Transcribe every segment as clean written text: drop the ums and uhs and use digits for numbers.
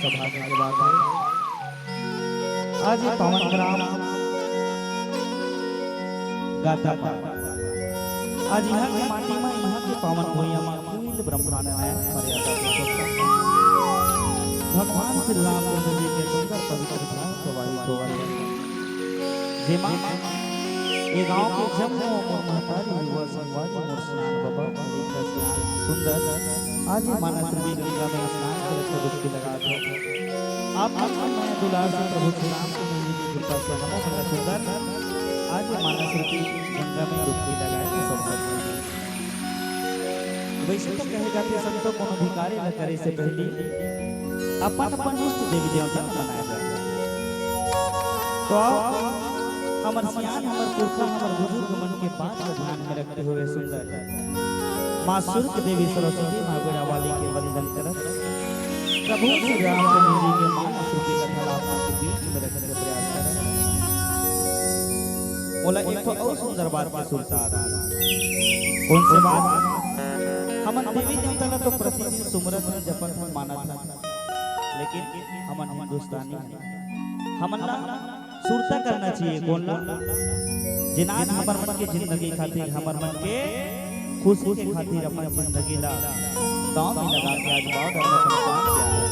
सौभाग्य की बात है। आज ये पावन ग्राम गाता आज यहाँ की माटी में यहाँ के पावन भूइया में अखिल ब्रह्मांड मर्यादा भगवान श्री रामचंद्र जी के सुंदर पवित्र ग्राम प्रवाहित हो रहे हैं। जेमा ये गांव के जम्मू महतारी युवा संवादी मोर स्नान बाबा का सुंदर आज ये मानस श्री गंगा में स्नान करके डुबकी लगा दो। आप मैं दुलार से प्रभु श्री राम को मिलने की कृपा से नमो मंगल सुंदर आज ये मानस श्री गंगा में डुबकी लगाए के सौभाग्य। वैसे तो कहे जाते संतों को अधिकारी न करे से पहले अपन अपन इष्ट देवी देवता बनाया जाए। तो हमर सियान हमर पुरखा हमर बुजुर्ग मन के बात को ध्यान में रखते हुए सुंदर मां सूर्य देवी सरस्वती मां गोरा वाली के वंदन करत प्रभु श्री रामचंद्र जी के मानस रूपी कथा आपके बीच में रखने का प्रयास करत। बोला एक तो और सुंदर बात की सुनता कौन सी बात? हमन देवी देवता ना तो प्रतिदिन सुमरन में जपन में माना था, लेकिन हमन हिंदुस्तानी हमन ना सुरता करना चाहिए। कौन ला जिनान हमर मन के जिंदगी खातिर हमर मन के खुशी के खातिर अपन जिंदगी ला दांव में लगा के आज बहुत अपना काम किया है।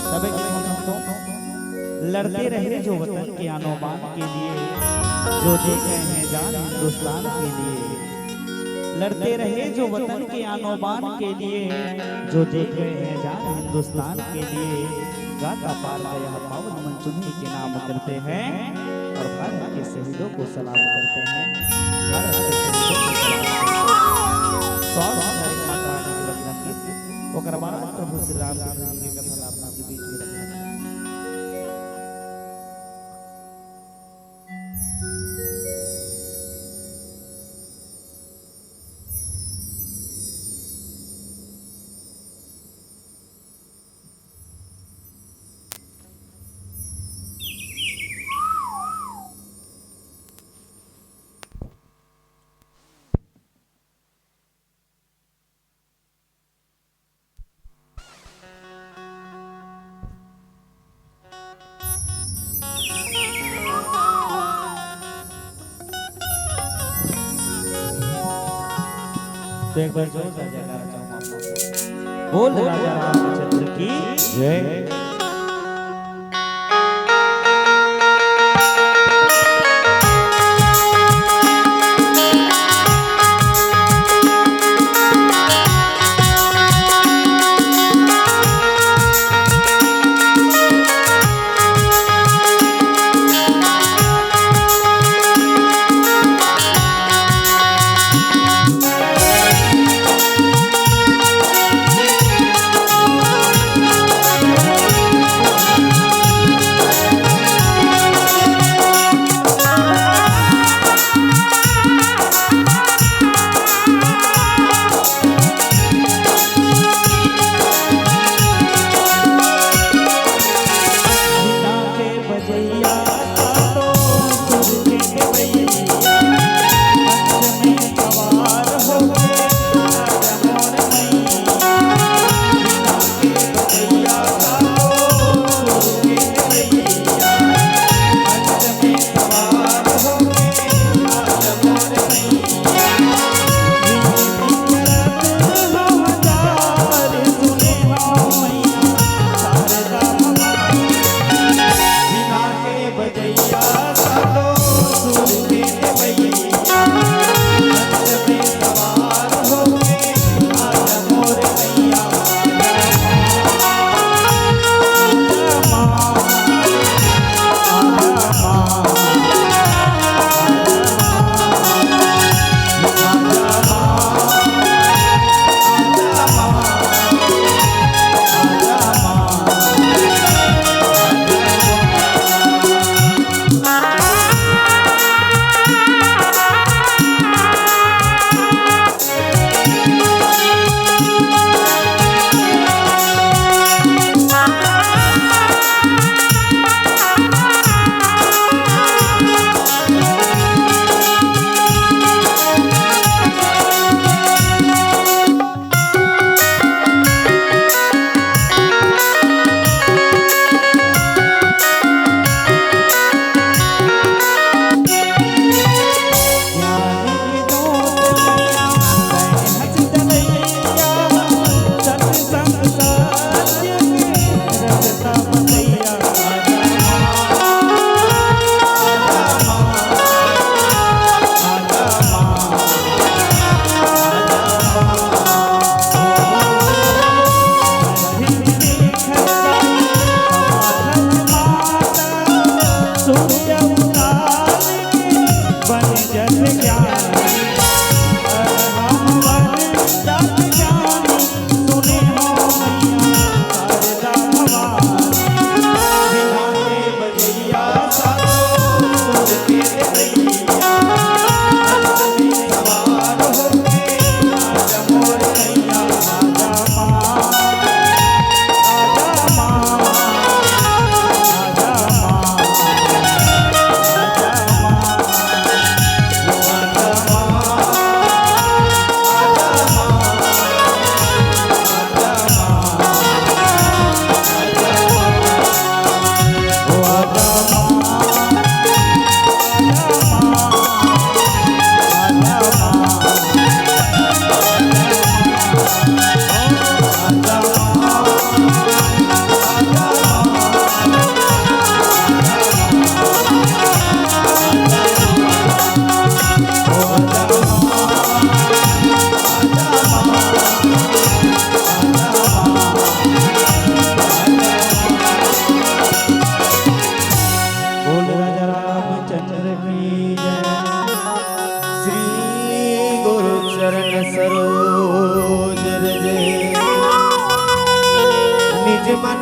तबे के हम तो लड़ते रहे जो वतन के आनो बान के लिए, जो दे गए हैं जान हिंदुस्तान के लिए। लड़ते रहे जो वतन के आनो बान के लिए, जो दे गए हैं जान हिंदुस्तान के लिए। गाता पार गया पावन मंचुनी के नाम करते हैं और भारत के शहीदों को सलाम करते हैं। भारत के शहीदों को सलाम करते हैं। प्रभु श्री रामचंद्र जी के कथा आपके बीच में रखना। तो एक बार जोर से जयकारा चाहूंगा। बोल राजा रामचंद्र की जय।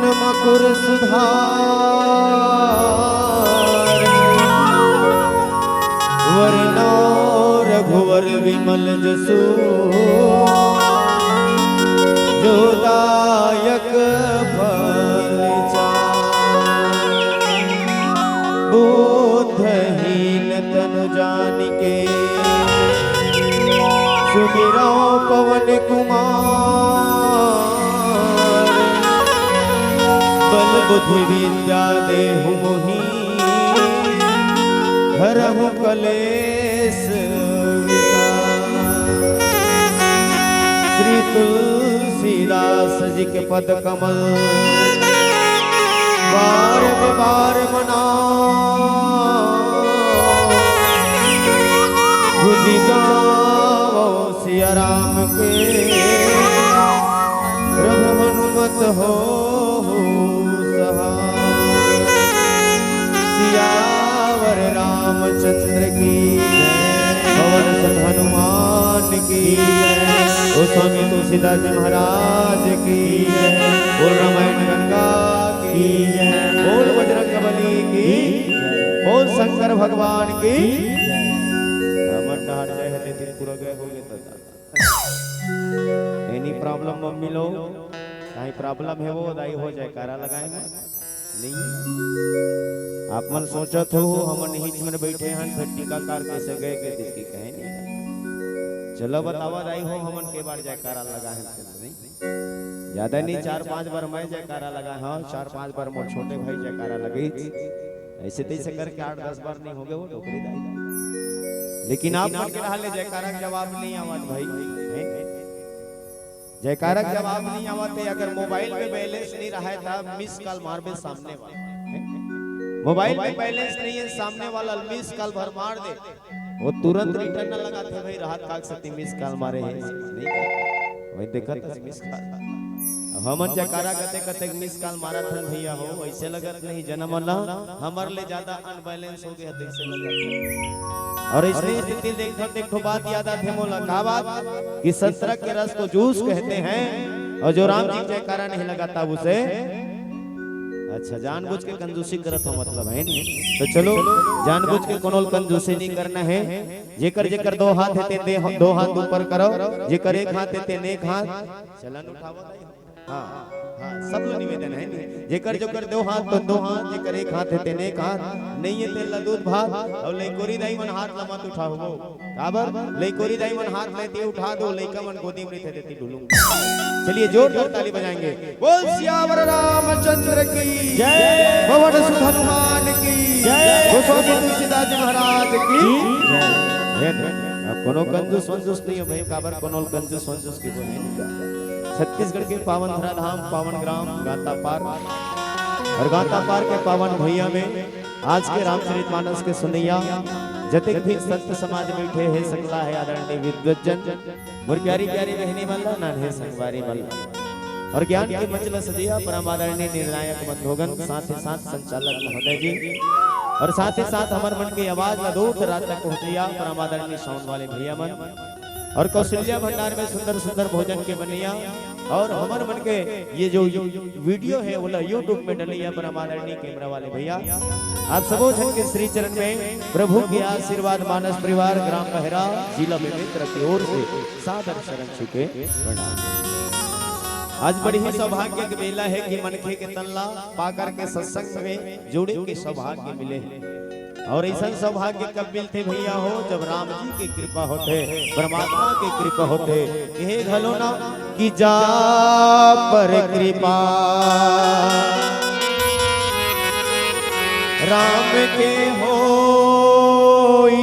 मन मकुर सुधार वरनो रघुवर विमल जसु जोदायक फल बुद्धहीन तनु जानिके सुमिरो पवन कुमार बल बुद्धि विद्या देहु मोहि हरहु कलेश श्री तुलसीदास जी के पद कमल बार बार मना बुद्धि गाओ सिया राम के प्रभु हनुमत हो सहाय सियावर रामचंद्र की पवन सुत हनुमान की गोस्वामी तुलसीदास जी महाराज की बोल रामायण गंगा की बोल बजरंग बली की बोल शंकर भगवान की एनी प्रॉब्लम मम्मी लोग कहीं प्रॉब्लम है वो दाई हो जाए कारा लगाए नहीं आप मन सोचत हो हमन हिच में बैठे हैं फिर टीकाकार कैसे गए के दिसकी कहे नहीं चलो बतावा दाई हो हमन के बार जयकारा लगा है नहीं ज्यादा नहीं 4-5 बार मैं जयकारा लगा हाँ 4-5 बार मोर छोटे भाई जयकारा लगे ऐसे तैसे करके 8-10 बार नहीं हो गए वो डोकरी दाई लेकिन आप मन के हाले जयकारा का जवाब नहीं आवत भाई जयकारा का जवाब नहीं आवत अगर मोबाइल में बैलेंस नहीं रहा था मिस कॉल मारबे सामने वाला मोबाइल में बैलेंस नहीं है सामने वाला मिस कॉल भर मार दे वो तुरंत रिटर्न न लगाते भाई राहत काग सकती मिस कॉल मारे है नहीं वही देखत मिस कॉल हम जयकारा कते कते मिस कॉल मारा था भैया हो ऐसे लगत नहीं जन्म ना हमारे ले ज्यादा अनबैलेंस हो गया ऐसे लगत और इसलिए स्थिति देखो बात याद आती मोला का बात कि संतरक के रस को जूस कहते हैं और जो राम जी जयकारा नहीं लगाता उसे अच्छा जानबूझ के कंजूसी करत हो मतलब है नहीं तो चलो जानबूझ के कोनो कंजूसी नहीं करना है जेकर जेकर 2 हाथ है ते 2 हाथ ऊपर करो जेकर 1 हाथ है ते एक हाथ चलन उठाओ हां हां सब लोग निवेदन है नहीं जेकर जोकर 2 हाथ तो 2 हाथ जेकर 1 हाथ है ते एक हाथ नहीं है ते लदूत भात और लईकोरी दाई मन हाथ लमत उठाओ काबर लईकोरी दाई मन हाथ लेती उठा दो लईका मन गोदी में लेते देती ढूलूं चलिए जोरदार ताली बजाएंगे बोल सियावर रामचंद्र की जय पवन सुत हनुमान की जय गोस्वामी तुलसीदास जी महाराज की जय कोनो कंजूस वंजूस नहीं हो भाई काबर कोनो कंजूस वंजूस की बोले छत्तीसगढ़ के पावन धरा धाम पावन ग्राम गाता पार और गाता पार के पावन भैया में आज के रामचरितमानस के सुनैया जतिक भी संत समाज बैठे है सकला है आदरणीय विद्वज्जन मोर प्यारी प्यारी बहनी वाला नान्हे संगवारी वाला और ज्ञान के मंचल सदिया परम आदरणीय निर्णायक बंधुगण साथ ही साथ संचालक महोदय जी और साथ ही साथ हमार मन की आवाज दूर रात तक पहुंचिया परम आदरणीय साउंड वाले भैया मन और कौशल्या भंडार में सुंदर सुंदर भोजन के बनिया और हमारे मन के ये जो वीडियो है वो YouTube में डलिया परम आदरणीय कैमरा वाले भैया आप सबो जन के श्री चरण में प्रभु के आशीर्वाद मानस परिवार ग्राम बहरा जिला बेमेत्र की ओर से सादर शरण छुके प्रणाम। आज बड़ी ही सौभाग्य की बेला है कि मनखे के तल्ला पाकर के सत्संग में जुड़े के सौभाग्य मिले और ऐसा सौभाग्य कब मिलते भैया हो जब राम जी की कृपा होते परमात्मा की कृपा होते हे घलो ना कि जा पर कृपा राम के होई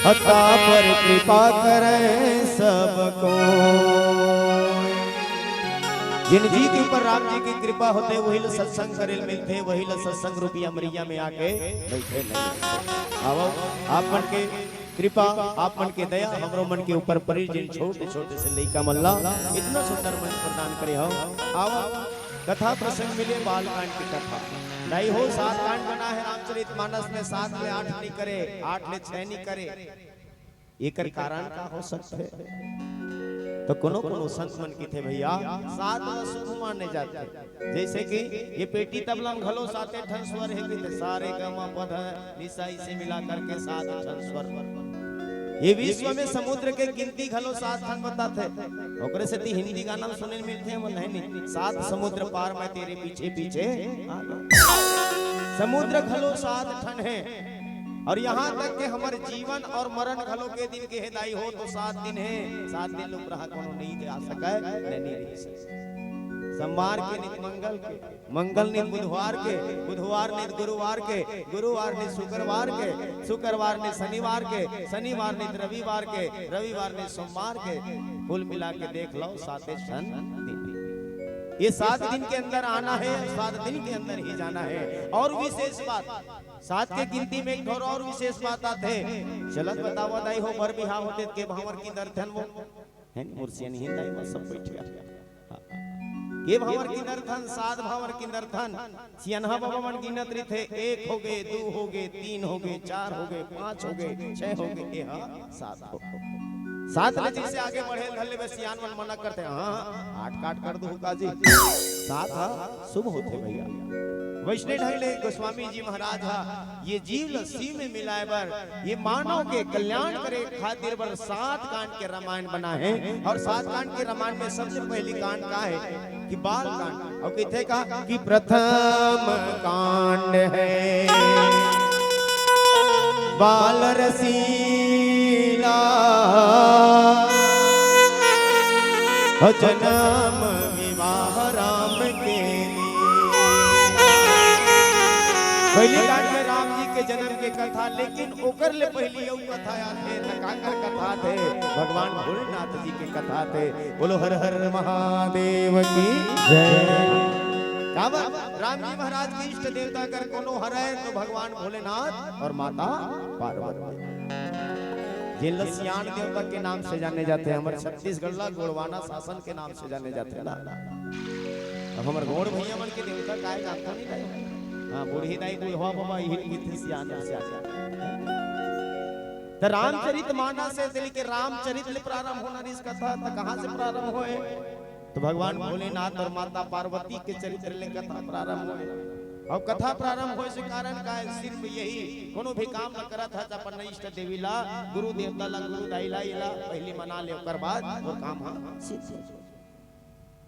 अता पर कृपा करें सबको जिन जी के ऊपर राम जी की कृपा होते वही लो सत्संग करेल मिलते वही लो सत्संग रूपी अमरिया में आके बैठे आओ आप मन के कृपा आप मन के दया हमरो मन के ऊपर परी जिन छोटे छोटे से लइका मल्ला इतना सुंदर मन प्रदान करे हो आओ कथा प्रसंग मिले बाल कांड की कथा नहीं हो 7 कांड बना है रामचरितमानस में 7 ले 8 नहीं करे 8 ले 6 नहीं करे एकर कारण का हो सकता है तो कोनो संत मन की थे भैया सात शुभ माने जाते। जैसे कि ये पेटी तबला में घलो साते ठन स्वर है कि सारे गमा पध निसा से मिला करके सात ठन स्वर। ये विश्व में समुद्र के गिनती घलो सात ठन बताते। ओकरे से ती हिंदी गाना में सुने मिलते हैं वो नहीं सात समुद्र पार मैं तेरे पीछे पीछे समुद्र घलो सात ठन है। और यहाँ तक के हमारे जीवन और मरण घलो के दिन के हेदाई हो तो 7 दिन है। 7 दिन लोग रहा कोनो नहीं दे आ सके नहीं रह सके। सोमवार के नित मंगल के, मंगल नित बुधवार के, बुधवार नित गुरुवार के, गुरुवार नित शुक्रवार के, शुक्रवार नित शनिवार के, शनिवार नित रविवार के, रविवार नित सोमवार के। कुल मिला के देख लो 7 दिन। ये 7 दिन के अंदर आना है, 7 दिन के अंदर ही जाना है। और विशेष बात 7 के गिनती में एक और विशेष बात आते चलत बतावा दाई हो बर बिहाव होते के भावर की दर्शन वो है मुर्शियन ही दाई वो सब बैठ ये भावर की दर्शन 7 भावर की दर्शन सियनहा बाबा मन गिनत रही थे 1 हो गए 2 हो गए 3 हो गए 4 हो गए 5 हो गए 6 हो गए ये 7 हो 7 ले जिससे आगे बढ़े धल्ले में सियान मन मना करते हाँ 8 काट कर दो काजी 7 शुभ होते भैया। वैष्णव ढंगले गोस्वामी जी महाराज ये जीव लस्सी में मिलाए बर ये मानव के कल्याण करे खातिर बर 7 कांड के रामायण बना है। और 7 कांड के रामायण में सबसे पहली कांड का है कि बाल कांड। और किथे का कि प्रथम कांड है बाल रसीला जन्म विवाह राम के पहली कांड में राम जी के जन्म के कथा। लेकिन ओकर ले पहली यौ कथा आथे नकाकर कथा थे भगवान भोलेनाथ जी के कथा थे। बोलो हर हर महादेव की जय। राम जी महाराज की इष्ट देवता कर कोनो हरे तो भगवान भोलेनाथ और माता पार्वती जिन सियान देवता के नाम से जाने जाते हैं। हमारे छत्तीसगढ़ ला गोड़वाना शासन के नाम से जाने जाते हैं ना। अब हमारे गोड़ भैया मन के देवता काय जानता नहीं रहे। हाँ बूढ़ी दाई बुढ़वा बाबा यही थी सियान से तो रामचरित मानस से दिल के रामचरित ले प्रारंभ होना इस कथा तो कहां से प्रारंभ होए तो भगवान भोलेनाथ और माता पार्वती के चरित्र ले कथा प्रारंभ होए। और कथा प्रारंभ होए से कारण का है सिर्फ यही कोनो भी काम न करत है अपन इष्ट देवी ला गुरु देवता ला गुरु दाई ला इला पहली मना ले ओकर बाद और काम सिद्ध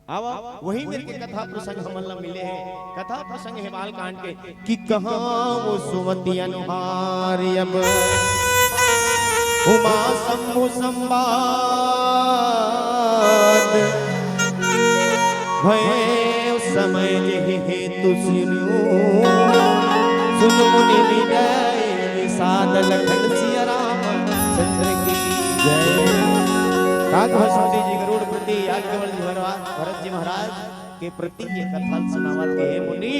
आवा वही मेरे के कथा प्रसंग हमला मिले हैं। कथा प्रसंग है बाल कांड के कि कहां वो सुमति अनुहारी अब उमा शंभु संवाद भय उस समय यही हेतु सुन मुनि विनय विषाद लखन सिया राम चंद्र की जय। काग भस्मती जी गरुड़ प्रति याज्ञवल्क्य जी भरत जी महाराज के प्रति ये कथा सुनावत के है मुनि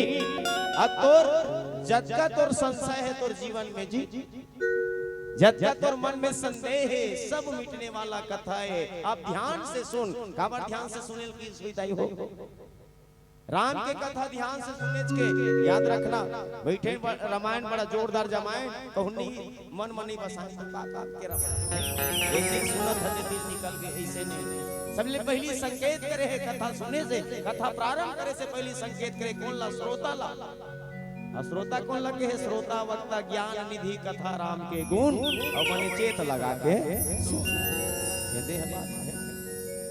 तोर जगत तोर संशय है तोर जीवन में जी जगत तोर मन में संदेह है सब मिटने वाला कथा है। आप ध्यान से सुन काबर ध्यान से सुने की सुविधाई हो राम के कथा ध्यान से सुने के याद रखना। बैठे रामायण बड़ा जोरदार जमाए कहनी मन मनी बसाए का के रामायण एक दिन सुनत है दिल निकल के ऐसे नहीं। सबले पहली संकेत करे है कथा सुने से कथा प्रारंभ करे से पहली संकेत करे कौन ला श्रोता ला। श्रोता कौन लगे है श्रोता वक्ता ज्ञान निधि कथा राम के गुण और मने चेत लगा के ये देह बात है।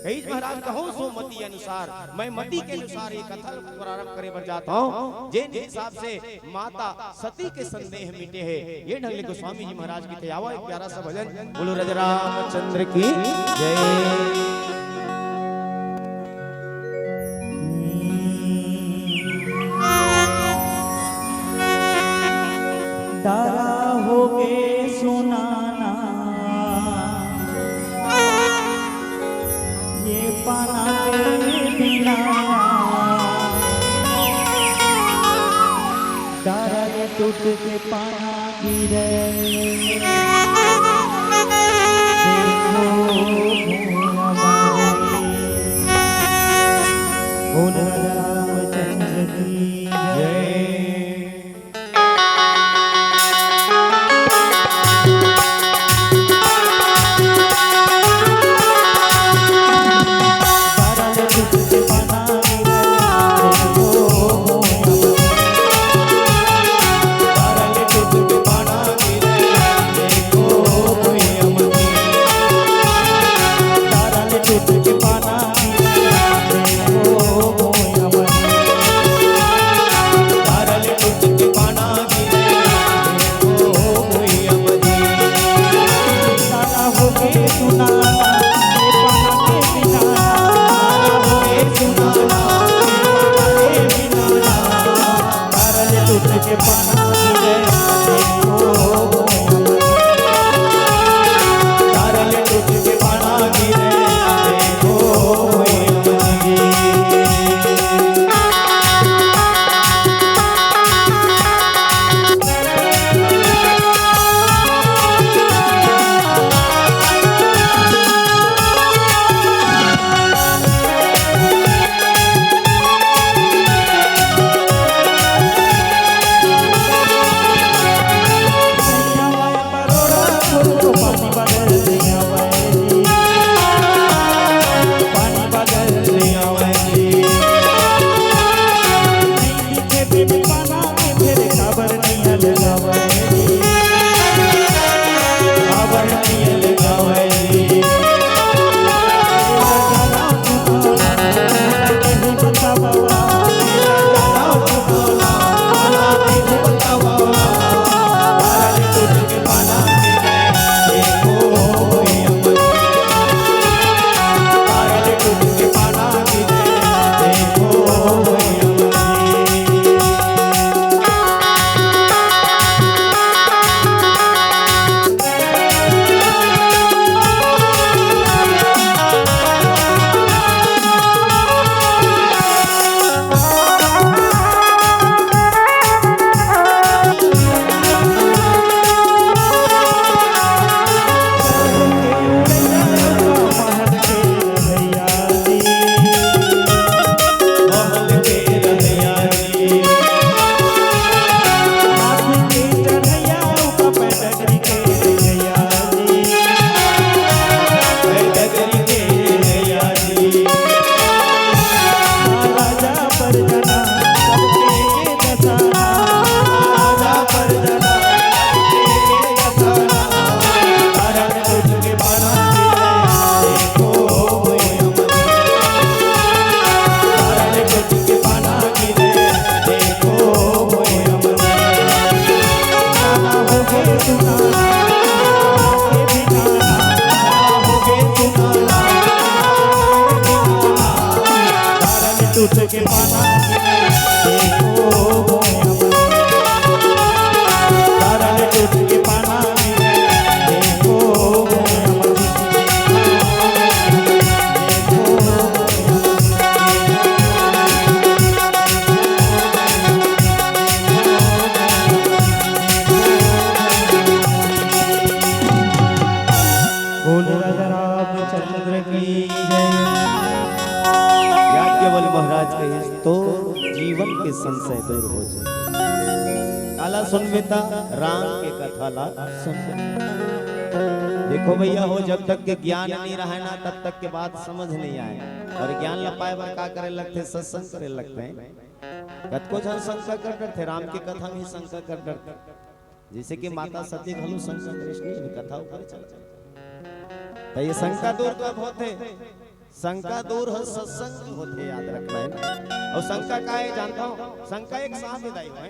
कई महाराज कहूं सो मति अनुसार मैं मति के अनुसार ये कथा प्रारंभ करे बर जाता हूं जिन हिसाब से माता सती के संदेह मिटे हैं। ये ढंग ले गोस्वामी जी महाराज की तैयावा एक प्यारा सा भजन बोलो राजा रामचंद्र की जय। तारा होगे सुनाना ये पाना दिलाना तारा ये टूट के पाना गिरे बोल रामचंद्र की जय। टूट के पाना देखो तारा ने टूट के पाना देखो महाराज कहे तो जीवन के संशय दूर हो जाए। आला सुन बेटा राम के कथा ला सुन। देखो भैया हो जब तक के ज्ञान नहीं रहा ना तब तक के बात समझ नहीं आए और ज्ञान ला पाए बार का करे लगते सत्संग करे लगते हैं। कतको जन शंका कर डरते राम की कथा में शंका कर डरते जैसे कि माता सती घलू शंका कृष्ण की कथा ऊपर चल तो ये शंका दूर कब होते शंका दूर हो सत्संग होते याद रखना है। और शंका का है जानता हूँ शंका एक सांप विदाई है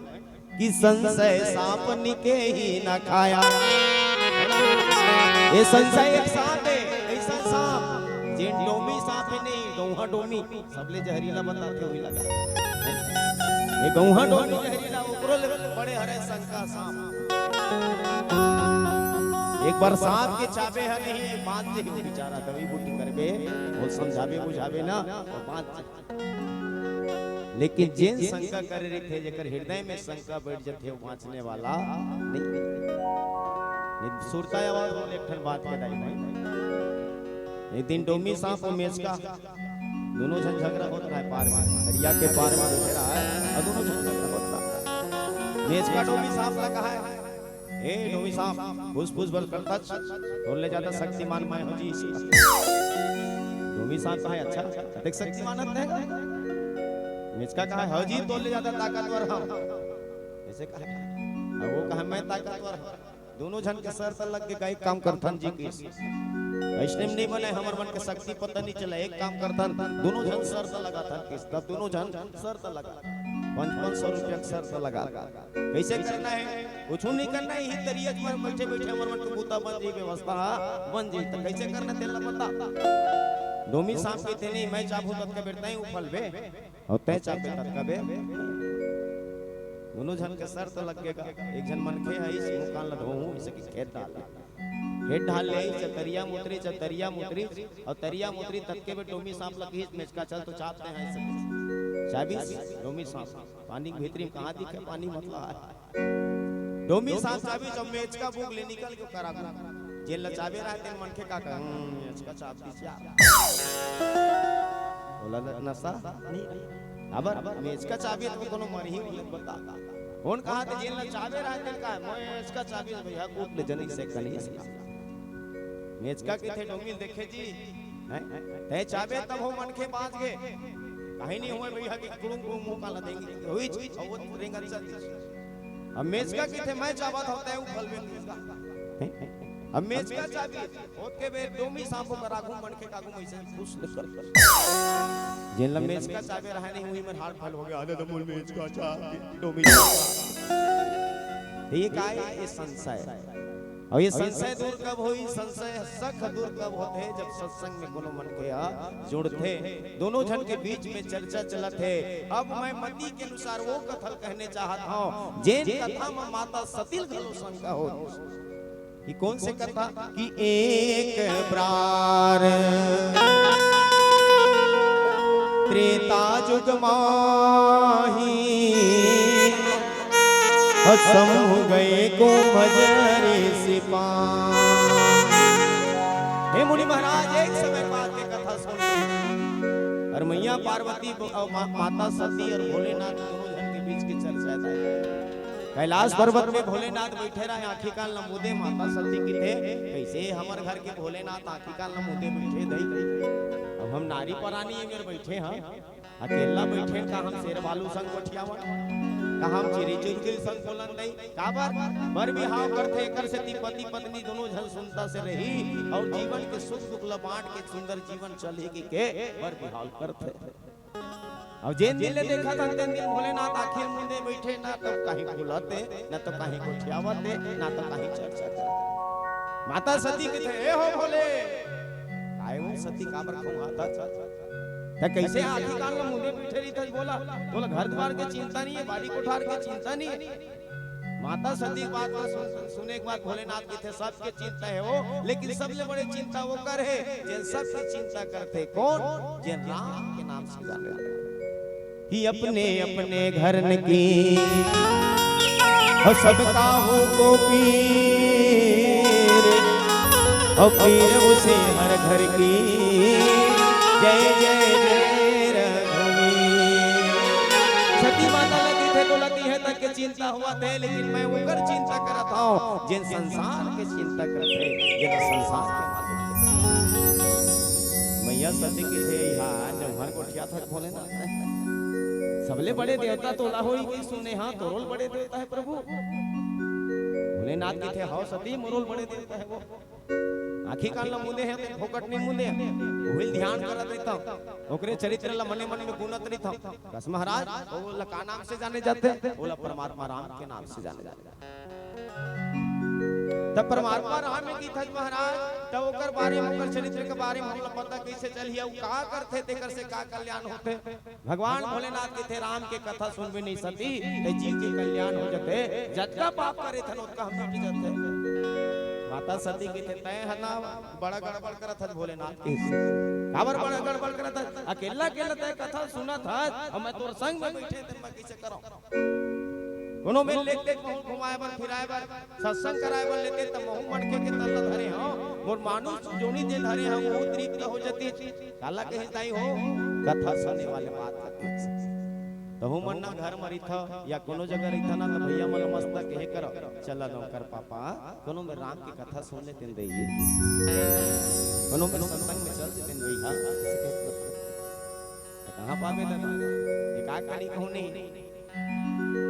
कि संशय सांप निके ही न खाया। ये संशय एक सांप है ऐसा सांप जे डोमी सांप है नहीं गौहा डोमी सबले जहरीला बताते हुए लगा ये गौहा डोमी जहरीला ऊपरो लेवल बड़े हरे शंका सांप। एक बार सांप के चाबे है नहीं बांध दे बेचारा दवाई बूटी करबे वो समझावे बुझावे ना और बांध लेकिन जिन शंका कर रहे थे जेकर हृदय में शंका बैठ जाते वो बांचने वाला नहीं। सुरता आवाज बोले एक ठन बात के दाई भाई एक दिन डोमी सांप और मेचका दोनों जन झगड़ा होता है पार में हरिया के पार में बैठ रहा है और दोनों जन झगड़ा होता मेचका डोमी सांप का कहा है ए डोमी सांप फुस फुस बल करता और ले जाता शक्तिमान मैं हो जी डोमी सांप कहा अच्छा देख शक्तिमान है मेचका कहा है जी तो ले जाता ताकतवर हम ऐसे कहा अब वो कहा मैं ताकतवर दोनों जन के सर पर लग के कई काम करथन जी की वैष्णव नहीं बने हमर मन के शक्ति पता नहीं चला एक काम करथन दोनों जन सर से लगाता किस तब दोनों जन सर से लगा 500 रुपया सर से लगा कैसे करना है कुछ नहीं करना है ही तरिया पर बैठे बैठे हमर मन के बूता बन जी व्यवस्था बन जी तो कैसे करना तेला बता डोमी सांप के थे नहीं मैं चाबू तक के बैठता ही उफल बे और तय चाबे तक का बे दोनों जन के सर तो लग गएगा एक जन मन के है इस मुकान लग हूं इसे की खेत ढाल ले चतरिया मुतरी और तरिया मुतरी तक के बे डोमी सांप लग ही मेचका चल तो चाहते हैं ऐसे चाबी डोमी सांप पानी के भीतर कहां दिखे पानी मतलब डोमी सांप चाबी जब मेचका भूख ले निकल के करा जे लचाबे रहते मन के का मेचका चाबी बोला नशा नहीं अब मेचका चाबी तो कोनो मर ही बता कौन कहा थे जेल लचाबे रहते का मेचका चाबी भैया कूट ले जनी से कनी मेचका के थे डोमी देखे जी ते चाबे तब हो मन के बाज गए कहीं नहीं हुए भैया कि कुड़ुम कुड़ुम मुंह का लदेंगे होई और वो रेंगा चल अब मेचका के थे मैं चाबत होता है उफल में इसका अब मेचका चाबी होत के बे डोमी सांपो का राखू मन के कागू ऐसे खुश कर जेल मेचका चाबे रहा नहीं हुई में हार्ट फल हो गया आधे तो मूल मेचका चाबी डोमी ये का है ये संशय और ये संशय दूर कब हुई संशय सख दूर कब होते जब सत्संग में कोनो मन के जुड़ते दोनों जन के बीच में चर्चा चलत है। अब मैं मति के अनुसार वो कथन कहने चाहता हूँ जैन कथा में माता सती घलो शंका हो कि कौन से कथा कि एक बार त्रेता युग माही समूह गए को भजरे सिपाही। हे मुनि महाराज एक समय बाद की कथा सुन और मैया पार्वती और माता सती और भोलेनाथ दोनों जन के बीच की चर्चा है। कैलाश पर्वत में भोलेनाथ बैठे रहे आखी काल नमुदे माता सती की थे कैसे हमारे घर के भोलेनाथ आखी काल नमुदे बैठे दई अब हम नारी परानी में बैठे हैं अकेला बैठे का हम शेर बालू संग गोठियावा का हम चिरी चुरगिल संग बोलन दई का बर बिहाव करथे एकर से पति पत्नी दोनों जन सुनता से रही और जीवन के सुख दुख ल बांट के सुंदर जीवन चलेगी के बर बिहाव करथे और जेन दिन देखा था दिन दिन भोलेनाथ आखिर मुंदे बैठे ना तो कहीं बुलाते ना तो कहीं गोठियावते ना तो कहीं चर्चा करते माता सती के थे ए हो भोले आए वो सती का बर कहता तो कैसे आखी कान में मुंडे बैठे रही था बोला बोला घर द्वार के चिंता नहीं है, बाड़ी कोठार के चिंता नहीं है। माता सती की बात सुने के बाद भोलेनाथ की थे सबके चिंता है वो, लेकिन सबसे बड़े चिंता वो कर है जिन सबकी चिंता करते कौन, जिन राम के नाम से जाने कि अपने अपने घर न की और सबका हो को पीर और पीर उसे हर घर की जय जय जय रघुवीर। सती माता लगी थे तो लगी है तक के चिंता हुआ थे, लेकिन मैं उकर चिंता करता हूँ जिन संसार के चिंता करते जिन संसार के मालिक मैया सती की थे यहाँ जौहर कोठिया था भोलेनाथ सबले बड़े देवता तो लाहोई की सुने हाँ तोरोल बड़े देवता है प्रभु भोलेनाथ की थे हाउ सती मोरोल बड़े देवता है वो। आखी कान ला मुंदे हैं तो फोकट नहीं मुंदे वही ध्यान करत रहता ओकरे चरित्र ला मने मने में गुणत नहीं था। बस महाराज वो ला का नाम से जाने जाते वो ला परमात्मा राम के नाम से जाने जाते। तब परमात्मा राम में की था महाराज तब ओकर बारे में ओकर चरित्र के बारे में हमला पता कैसे चलिए वो का करते तेकर से का कल्याण होते। भगवान भोलेनाथ के थे राम के कथा सुनबे नहीं सती ते जीव के कल्याण हो जाते, जतका पाप करे थन उतका हम मिट जाते। माता सती की थे तय हना बड़ा गड़बड़ करत था भोलेनाथ के काबर बड़ा गड़बड़ करत था अकेला अकेला तय कथा सुना था और मैं तोर संग में बैठे थे मैं कैसे करो कोनो में लेक लेक घुमाए बर फिराए बर सत्संग कराए बर लेते त महू मणके के तल्ला धरे हो मोर मानुष जोनी दे धरे हम वो तृप्त हो जाती काला के हिताई हो कथा सुनने वाले बात करते तो हम मन ना घर मरी था या कोनो जगह रही था ना तो भैया मन मस्त कहे करो चला नौकर पापा कोनो में राम की कथा सुन लेते दइए कोनो में सत्संग में चल देते भैया कहां पावे दादा एक आ कहानी कहूं नहीं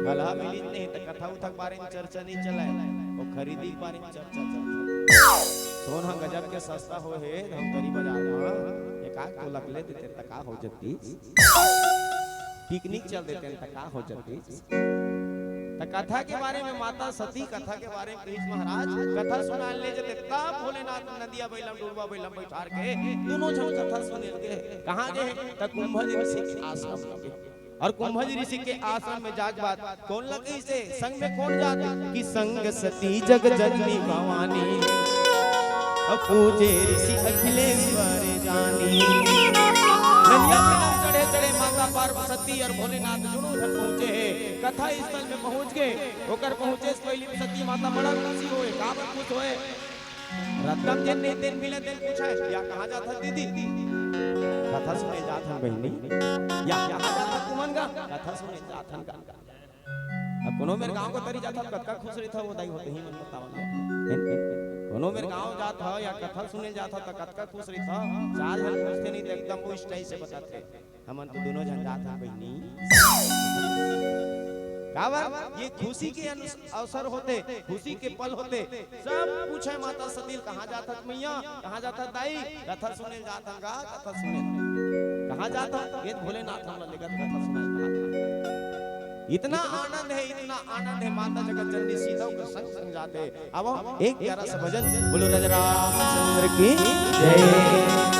भला मिली नहीं तो कथा उठक बारे में चर्चा नहीं चलाए वो खरीदी बारे में चर्चा चलता सोना गजब के सस्ता हो है हम गरीब बाजार में एक आग तो लग ले देते तका हो जाती पिकनिक चल देते तका हो जाती। तो कथा के बारे में माता सती कथा के बारे में कही महाराज कथा सुना ले जते तब भोलेनाथ नदिया बैलम डुलवा बैलम बैठार के दोनों जन कथा सुने के कहां गए त कुंभज ऋषि के आश्रम में और कुंभज ऋषि के आश्रम में जाग बात कौन लगी से संग में कौन जात कि संग सती जग जननी भवानी अब पूजे ऋषि अखिलेश्वर जानी। नदिया में चढ़े चढ़े माता पार्वती और भोलेनाथ दोनों जन पहुंचे कथा स्थल में पहुंच गए होकर पहुंचे पहली सती माता बड़ा खुशी होए का बात कुछ होए रत्नम दिन नहीं दिन मिले दिन पूछा या कहां जाता दीदी कथा सुने जात हम बहनी या कहां जाता कुमन का कथा सुने जात हम का अब कोनो मेरे गांव को तरी जाता कक्का खुश रही था वो दाई होते ही मन बतावा कोनो मेरे गांव जात था या कथा सुने जाता तो कक्का खुश रही था चार जन पूछते नहीं तो एकदम वो स्टाइल से बताते हमन तो दोनों जन जात हैं बहनी काबर ये खुशी के अवसर होते खुशी के पल होते सब पूछे माता सती कहां जाता मैया कहां जाता दाई कथा सुने जाता गा कथा सुने कहां जाता ये भोलेनाथ हम लेकर कथा सुनाए इतना आनंद है माता जगत जननी सीता के संग संग जाते। अब एक प्यारा सा भजन बोलो राजा रामचंद्र की जय।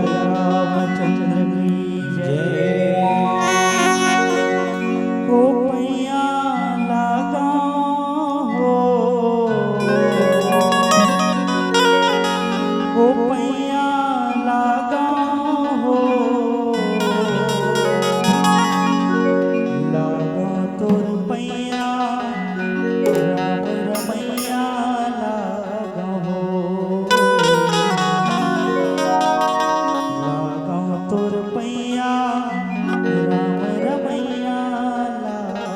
रामचंद्र की जय। हो पैया लगा हो पैया लगा हो लगा तोर पैया रमैया लगा हो लगा तोर पैया राम रमैया लगा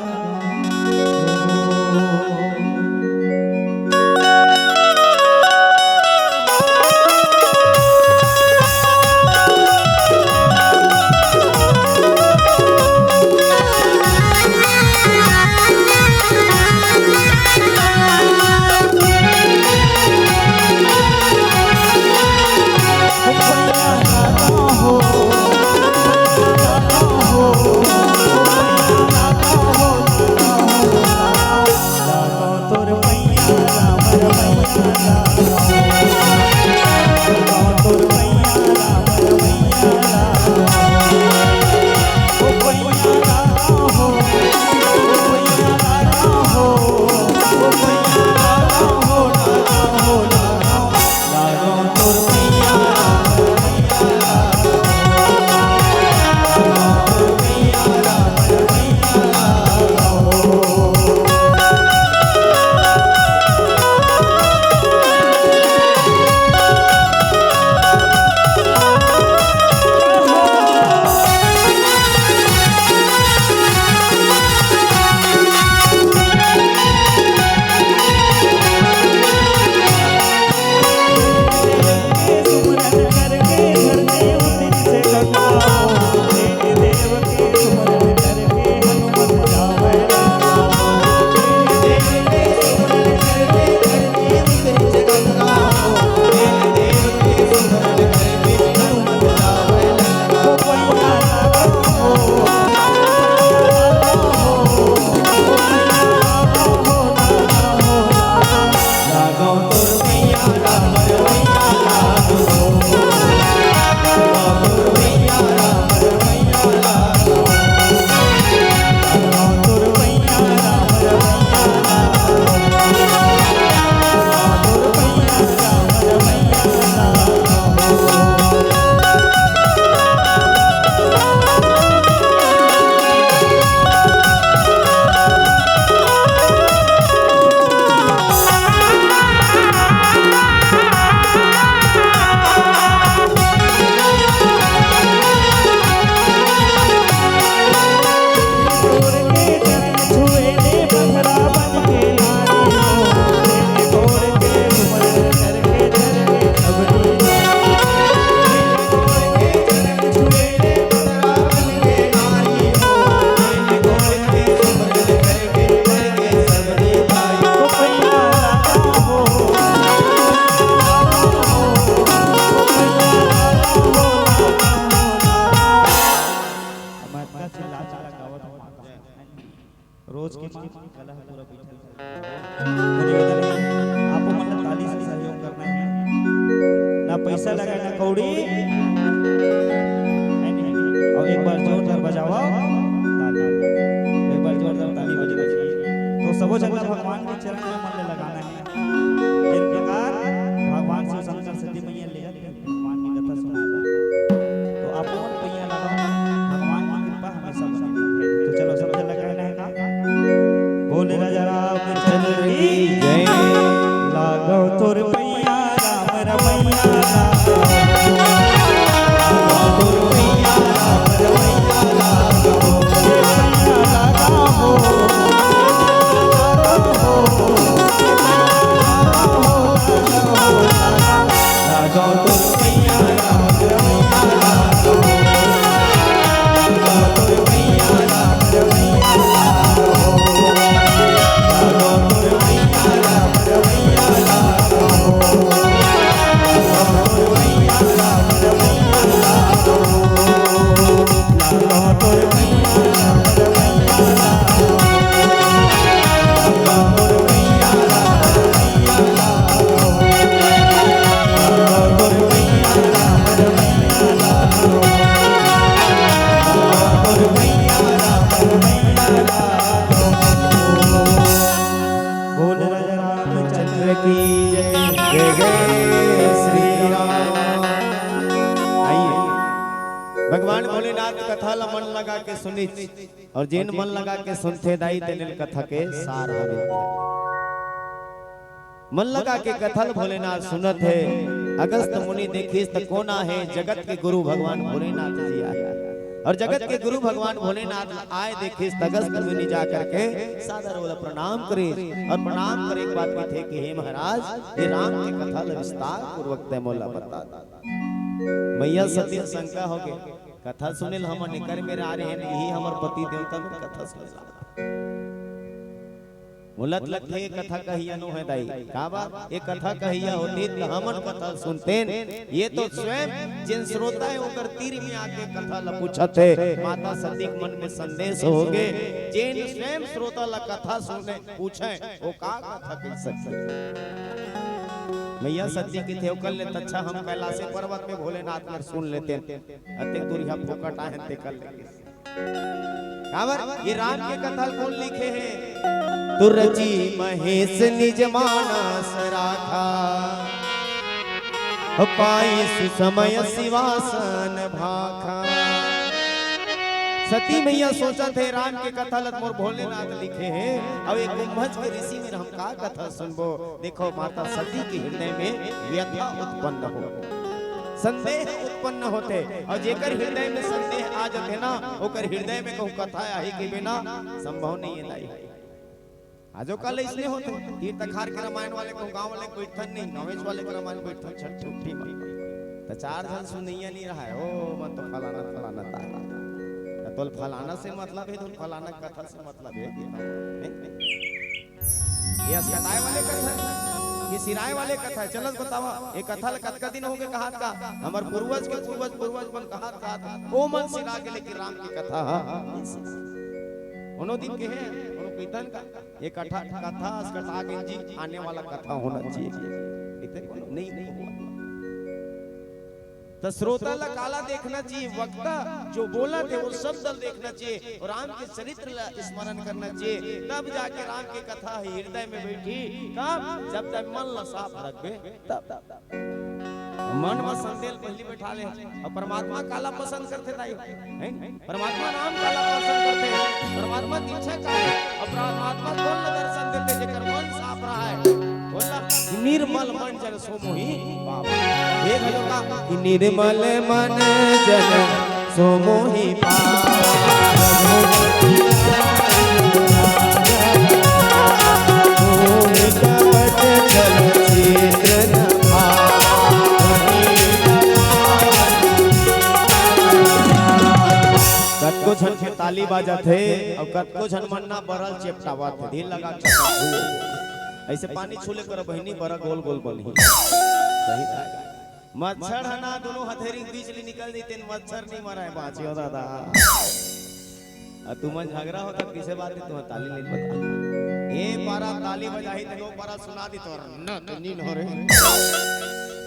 रोज के कला पूरा बैठा आपको मतलब ताली से सहयोग करना है ना पैसा लगा ना कौड़ी और एक बार जोरदार बजाओ ताली एक बार जोरदार ताली बजना चाहिए तो सबो जगह भगवान के चरण में मन लगाना है जिस प्रकार भगवान शिव शंकर सती मैया ले जाते हैं भगवान की कथा सुनाता है तो आप मन पैया लगाओ भगवान की कृपा हमेशा बनी रहे तो चलो सब जगह लगाना है बोले राजा रामचंद्र की जय लागो तोर पैया राम रमैया लागो तोर पैया राम रमैया लागो लागो तोर पैया राम रमैया लागो भगवान भोलेनाथ कथा ला मन लगा के सुनी और जिन मन लगा के सुनते दाई तेने कथा के सार हवे मन लगा के कथल भोलेनाथ सुनत है। अगस्त मुनि देखिस त कोना है जगत के गुरु भगवान भोलेनाथ जी आए और जगत के गुरु भगवान भोलेनाथ आए देखिस त अगस्त मुनि जा करके सादर वाला प्रणाम करे और प्रणाम करे एक बात भी थे कि हे महाराज ये राम की कथा विस्तार पूर्वक ते मोला बता मैया सती शंका हो गए कथा सुनिल हम निकर मेरे आ रहे हैं यही हमर पति देवता में कथा सुनिल मुलत लगते कथा कहिया नो है दाई का बात ये कथा कहिया होती तो हमन कथा सुनते ये तो स्वयं जिन श्रोता है ओकर तीर में आके कथा ला पूछत है माता सती के मन में संदेश हो गए जिन स्वयं श्रोता ला कथा सुने पूछे वो का कथा कह सकते मैया सती के थे कल ले अच्छा हम कैलाश पर्वत में भोलेनाथ में सुन लेते अते दूर हम फोकट आए ते कर ले काबर ये राम के कथा कौन लिखे हैं तुरजी महेश निज मानस राखा पाई सुसमय शिवासन भाखा। सती मैया सोचा थे राम के कथा लत मोर भोलेनाथ लिखे हैं अब एक कुंभज के ऋषि में हम का कथा सुनबो देखो माता सती के हृदय में व्यथा उत्पन्न हो संदेह उत्पन्न होते और जेकर हृदय में संदेह आ जाते ना ओकर हृदय में कहूं कथा आई के बिना संभव नहीं है लाई आजो कल इसलिए होते तीर्थ खार के रामायण वाले को गांव वाले कोई ठन नहीं नवेश वाले के रामायण कोई ठन छठ छुट्टी में तो चार जन सुनैया नहीं रहा है ओ मन तो फलाना फलाना ता तो फलाना से मतलब है तो फलाना कथा से मतलब है ये असकताए वाले कथा ये सिराय वाले कथा है चलत बतावा एक कथा कतका दिन हो गए कहा का हमर पूर्वज के पूर्वज बन कहा था ओ मन सिरा के लेके राम की कथा उनो दिन के है उनो कीर्तन का ये कथा असकता के जी आने वाला कथा होना चाहिए इतने नहीं हुआ तो श्रोता ला काला देखना चाहिए वक्ता जो बोला थे वो सब दल देखना चाहिए और राम के चरित्र ला स्मरण करना चाहिए तब जाके राम की कथा हृदय में बैठी कब जब तक मन ला साफ रखबे तब मन में संदेल पहली बैठा ले और परमात्मा काला पसंद करते ताई परमात्मा राम काला पसंद करते परमात्मा की इच्छा का और परमात्मा कौन दर्शन देते जेकर मन साफ रहा है बोला निर्मल मन जन सो मोहि पावा हे भगवा निर्मल मन जन सो मोहि कतको झन के ताली बाजा थे और कतको झन मन्ना बरल चेपटावा थे दिल लगा ऐसे पानी छूले कर बहनी बड़ा गोल गोल बनी सही था मच्छर हना दोनों हथेरी बीच ले निकल दी तेन मच्छर नहीं मरा है बाचियो दादा तुम झगड़ा होता किसे बात है तुम ताली नहीं बता ए पारा ताली बजाई ते लो पारा सुना दी तोर न नीन हो रे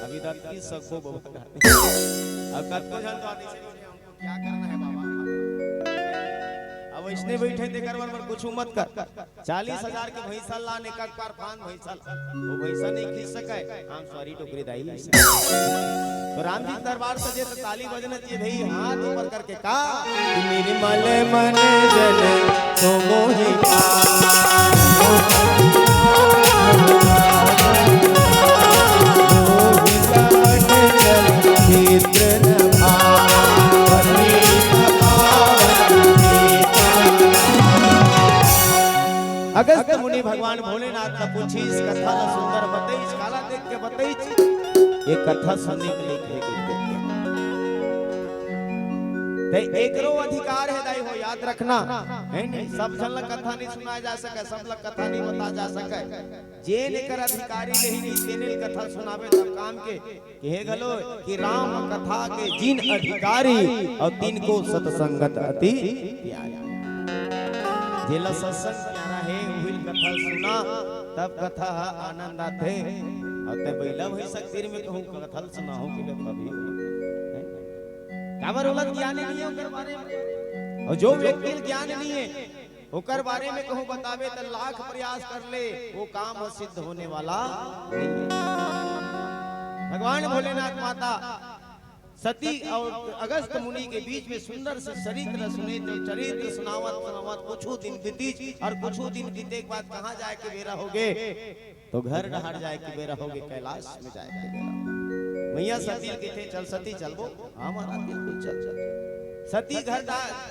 अभी तक की सबको बहुत अब कतको जन तो आदि से हमको क्या करना है बाबा अब इसने बैठे थे करवर पर कुछ मत कर 40,000 के भैंसा लान एक बार फान भैंसा वो भैंसा नहीं खींच सके हम सॉरी टोकरी दाई तो राम जी दरबार सजे तो ताली बजना चाहिए भाई हाथ ऊपर करके का निर्मल मन जन तो मोहि अगस्त मुनि भगवान भोलेनाथ का पूछी इस कथा ला सुंदर बताई इस काला देख के बताई ये कथा सुनने के लिए ते एकरो अधिकार है दाई हो याद रखना है नहीं सब जन ला कथा नहीं सुनाया जा सके सब ला कथा नहीं बता जा सके जे लेकर अधिकारी नहीं तेने कथा सुनावे सब काम के हे गलो कि राम कथा के जिन अधिकारी और तीन को सत्संगत अति प्यारा जेला सत्संग प्यारा है वही कथा सुना तब कथा आनंद आते और ते बैला भई शक्ति में कहूं कथा सुनाओ कि कभी काबर उलट ज्ञान नहीं है ओकर बारे में और जो व्यक्ति ज्ञान नहीं है ओकर बारे में कहूं बतावे तो लाख प्रयास कर ले वो काम सिद्ध होने वाला नहीं है। भगवान भोलेनाथ माता सती और अगस्त मुनि के बीच में सुंदर से चरित्र सुने, जो चरित्र सुनावत सुनावत कुछ दिन बीती और कुछ दिन बीते के बाद कहाँ जाए के बेरा होगे, तो घर डहार जाए के बेरा होगे, कैलाश में जाए के बेरा। मैया सती के थे चल सती चलबो, हमारा बिल्कुल चल चल। सती घर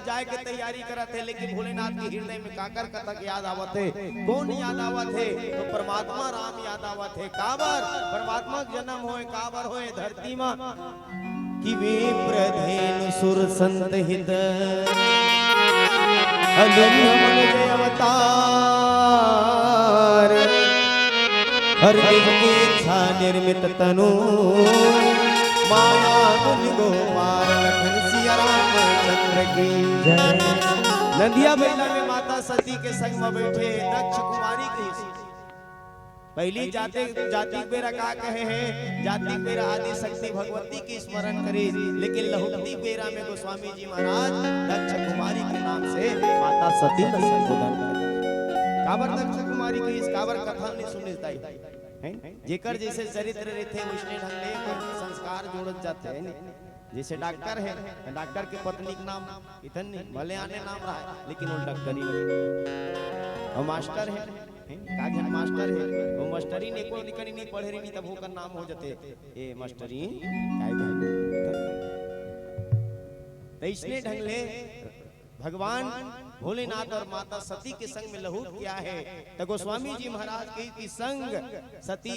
जाए के तैयारी करत है, लेकिन भोलेनाथ के हृदय में काकर कथक याद आवत है। कौन याद आवत है? तो परमात्मा राम याद आवत है। काबर परमात्मा के जन्म होए, काबर होए धरती में कि विप्रधेनु सुर संत हित अलिंग मनुज अवतार, हर की इच्छा निर्मित तनु माया गुण गोपाल लखन सिया राम चंद्र की जय। नदिया बेला में माता सती के संग में बैठे दक्ष कुमारी की पहली जाति बेरा का कहे हैं, जाति बेरा आदि शक्ति भगवती की स्मरण करे, लेकिन लहुकती बेरा में गोस्वामी जी महाराज दक्ष कुमारी के नाम से माता सती का संबोधन करते। काबर दक्ष कुमारी की इस काबर कथा नहीं सुनताई हैं, जेकर जैसे चरित्र रहते उसने ढंग ले संस्कार जोड़त जाते हैं। जैसे डॉक्टर है, डॉक्टर के पत्नी का नाम इतन नहीं भले आने नाम रहा है, लेकिन वो डॉक्टरी नहीं। और मास्टर है, कागज मास्टर है, वो मास्टरी ने कोई निकली नहीं पढ़े नहीं, तब होकर नाम हो जाते ए मास्टरी तो इसने ढंग ले भगवान भोलेनाथ और माता सती के संग में लहूट किया है। तो गोस्वामी जी महाराज की संग सती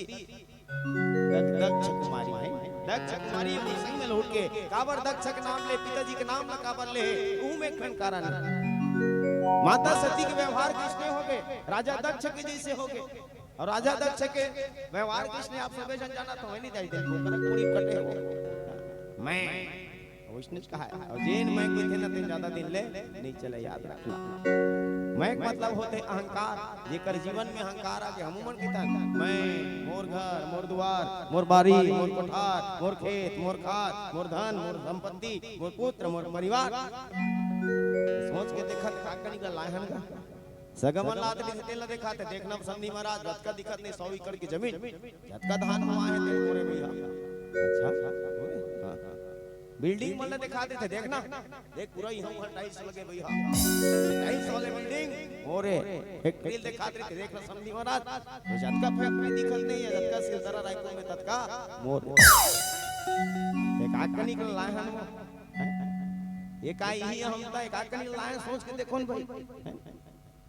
दक्ष कुमारी है, दक्ष कुमारी अपनी संग में लहूट के काबर दक्ष के नाम ले, पिताजी के नाम न काबर ले, में खंड कारण माता सती के व्यवहार किसने हो गए? राजा दक्ष के जैसे हो गए। और राजा दक्ष के व्यवहार किसने आप सब जाना तो है नहीं जाए पूरी कटे हो मैं उसने कहा है। और जेन मैं के थे ना दिन ज्यादा दिन ले नहीं चले, याद रखना। मैं मतलब होते अहंकार, जेकर जीवन में अहंकार आके हमूमन की तक मैं मोर घर मोर द्वार मोर बारी मोर कोठार मोर खेत मोर खाद मोर धन मोर संपत्ति मोर पुत्र मोर परिवार सोच के देखा काकनी का लाहन का सगमन लात तेल देखा थे देखना संधि महाराज झटका दिखत नहीं 100 एकड़ की जमीन झटका धान हुआ है तेरे मोरे भैया। अच्छा बिल्डिंग मन दिखाते थे देखना देख पूरा यहां टाइल्स लगे भैया, टाइल्स वाले बिल्डिंग मोरे एक रील दिखाते थे देखना संधि महाराज तो झटका फैक्ट्री दिखत नहीं है, झटका सिलदरा रायपुर में तत्का मोर एक आकनी का लाहन एक आई ही हम का एक आकनी लाहन सोच के देखो न भाई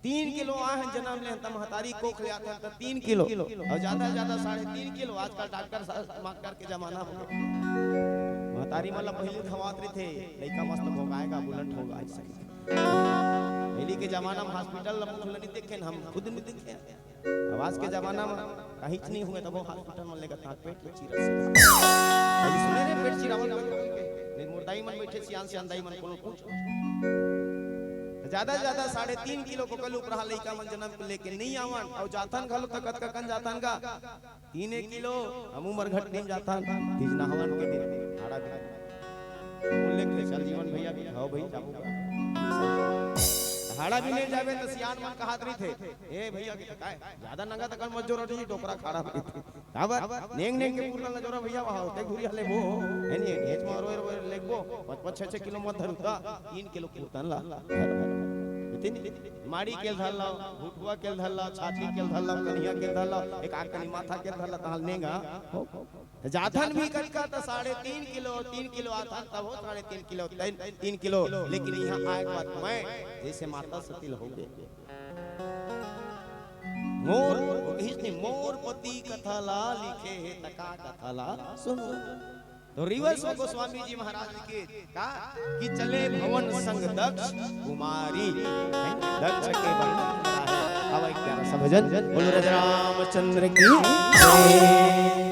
3 किलो आहन जन्म ले तम हतारी कोख ले आते तो 3 किलो और ज्यादा से ज्यादा 3.5 किलो। आजकल डॉक्टर मास्टर के जमाना हो गया, महतारी मतलब पहले खवातरी थे लड़का मस्त भोगाएगा बुलंद होगा ऐसा। पहले के जमाना में हॉस्पिटल नहीं देखे हम खुद नहीं देखे, आवाज के जमाना में कहीं नहीं हुए तब वो हॉस्पिटल में लेकर था पेट में चीरा सुने रे पेट चीरावन नहीं मुर्दाई मन बैठे सियान से अंदाई मन को कुछ ज्यादा 3.5 किलो को कल ऊपर लइका मन जन्म को लेके नहीं आवन और जातन घलो तकत का कन जातन का 3 किलो हम उमर घट नहीं जातन तीज नहवन के दिन हाड़ा बोले के चल जीवन भैया भी हो भाई जाऊंगा हाड़ा भी ले जावे तो सियान मन कहात रही थे ए भैया के काय ज्यादा नंगा तक मत जोर रही टोकरा खाड़ा काबर नेंग नेंग के पूरा जोरा भैया वहां ते घुरी हले वो एनी हेच मारो लेगबो 5-6 किलो मत धरुता 3 किलो पूतन ला माड़ी के धरला भुटुआ के धरला छाती के धरला कन्हिया के धरला एक आकनी माथा के धरला ताल नेगा जाथन भी कनका तो 3.5 किलो 3 किलो आता तब हो 3.5 किलो 3 किलो। लेकिन यहाँ आए बात मैं जैसे माता सती हो गए मोर इसने मोरपति कथाला लिखे है तका कथाला सुनो तो रिवर्स में गोस्वामी जी महाराज के का कि चले भवन संग दक्ष कुमारी दक्ष के वर्णन करा है। अब एक प्यारा सा भजन बोलो रामचंद्र की जय।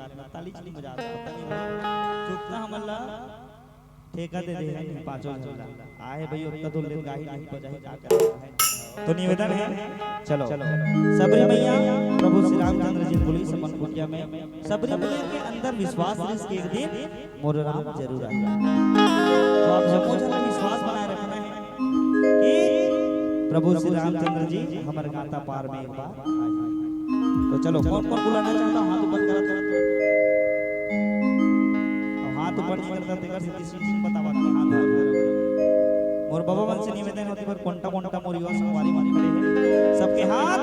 धन्यवाद ना ताली चली मजा आता पता नहीं चुपना हमला ठेका दे दे हैं पांचों झोला आए भाई उतना तो ले गाही नहीं बजाही का कर तो निवेदन है चलो सबरी मैया प्रभु श्री रामचंद्र जी बोली समन कुटिया में सबरी मैया के अंदर विश्वास है कि एक दिन मोर राम जरूर आएगा तो आप सबको जरा विश्वास बनाए रखना है कि प्रभु श्री रामचंद्र जी हमारे गाता पार में एक बार आए तो चलो कौन कौन बुलाना चाहता हाथ ऊपर करा हाथ ऊपर नहीं करता तेकर सीधी सीधी बतावा कि हाथ मोर बाबा मन से निवेदन होती पर कोंटा कोंटा मोर युवा संगवारी मारी खड़े हैं सबके हाथ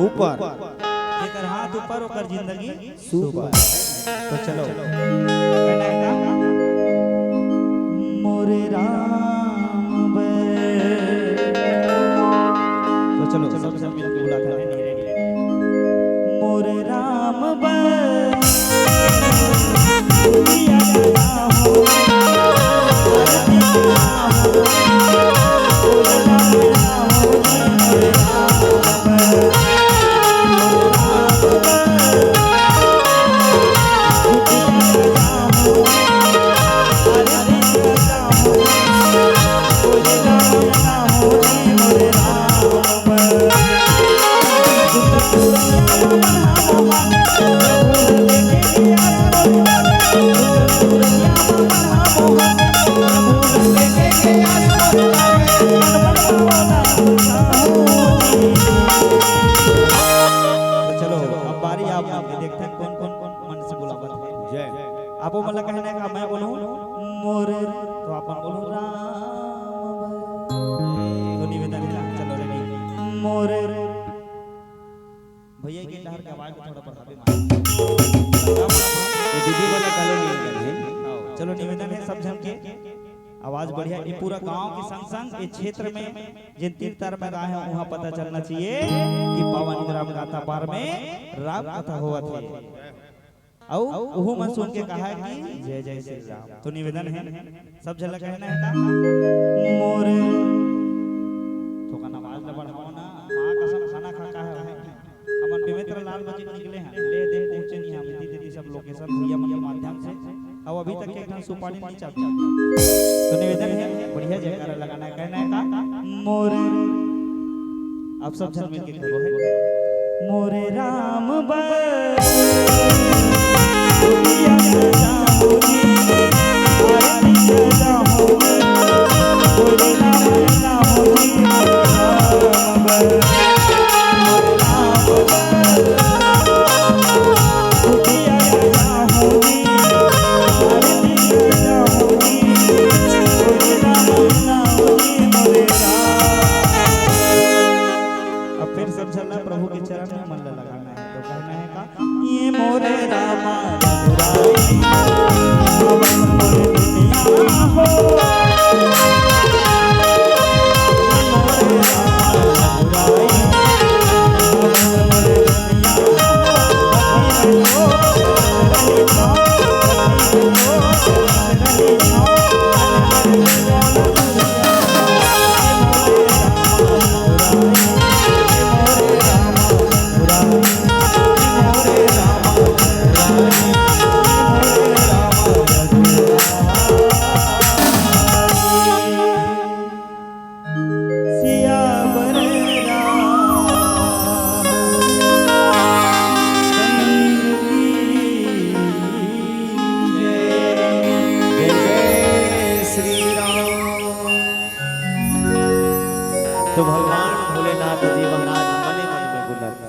ऊपर जेकर हाथ ऊपर ओकर जिंदगी सुपर तो चलो कहना है का मोरे राम बे तो चलो सब मिलके बुलाते हैं रेडी मोरे राम बे आपो मला कहना है का मैं बोलूं मोरे तो आप बोलो राम तो निवेदन है चलो रेडी मोरे भैया की लहर का आवाज थोड़ा बढ़ावे ये दीदी वाला कॉलोनी है चलो निवेदन है सब जन के आवाज बढ़िया ये पूरा गांव के संग संग इस क्षेत्र में जिन तीर्थर में गाए हैं वहां पता चलना चाहिए कि पावन ग्राम गाता पार में राम कथा हुआ था औ ओहो मन सुन के कहा है कि जय जय श्री राम तो निवेदन है सब झलक कहना है का मोरे तो का आवाज न बढ़ाओ ना मां कसम खाना खा का है हमन पवित्र लाल बजी निकले हैं ले दे पहुंचे नहीं हम दीदी सब लोकेशन भैया मन के माध्यम से अब अभी तक एक सुपारी नहीं चाहता तो निवेदन है बढ़िया जयकारा लगाना है कहना है का मोरे आप सब जन मिलके कहो है मोरे राम बा प्रभु के चरण में मन लगाना है तो कहना है का ये मोरे रामा तो भगवान भोलेनाथ जी महाराज मने मन में गुणत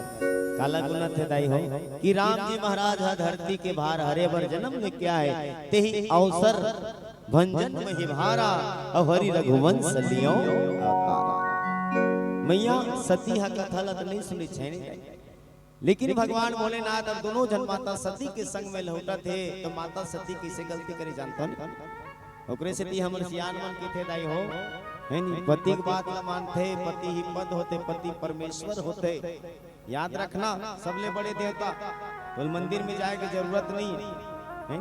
काला गुणत है दाई हो कि राम जी महाराज है धरती के भार हरे बर जन्म में क्या है तेही अवसर भंजन में ही भारा और हरि रघुवंश लियो मैया सती हा कथा लत नहीं सुनी छैने लेकिन भगवान भोलेनाथ अब दोनों जन माता सती के संग में लौटा थे तो माता सती किसे गलती करे जानता नहीं ओकरे से ती हमर सियान मन के थे दाई हो है नहीं पति की बात न मानते पति ही पद होते पति परमेश्वर होते याद रखना सबले बड़े देवता तो मंदिर में जाए की जरूरत नहीं है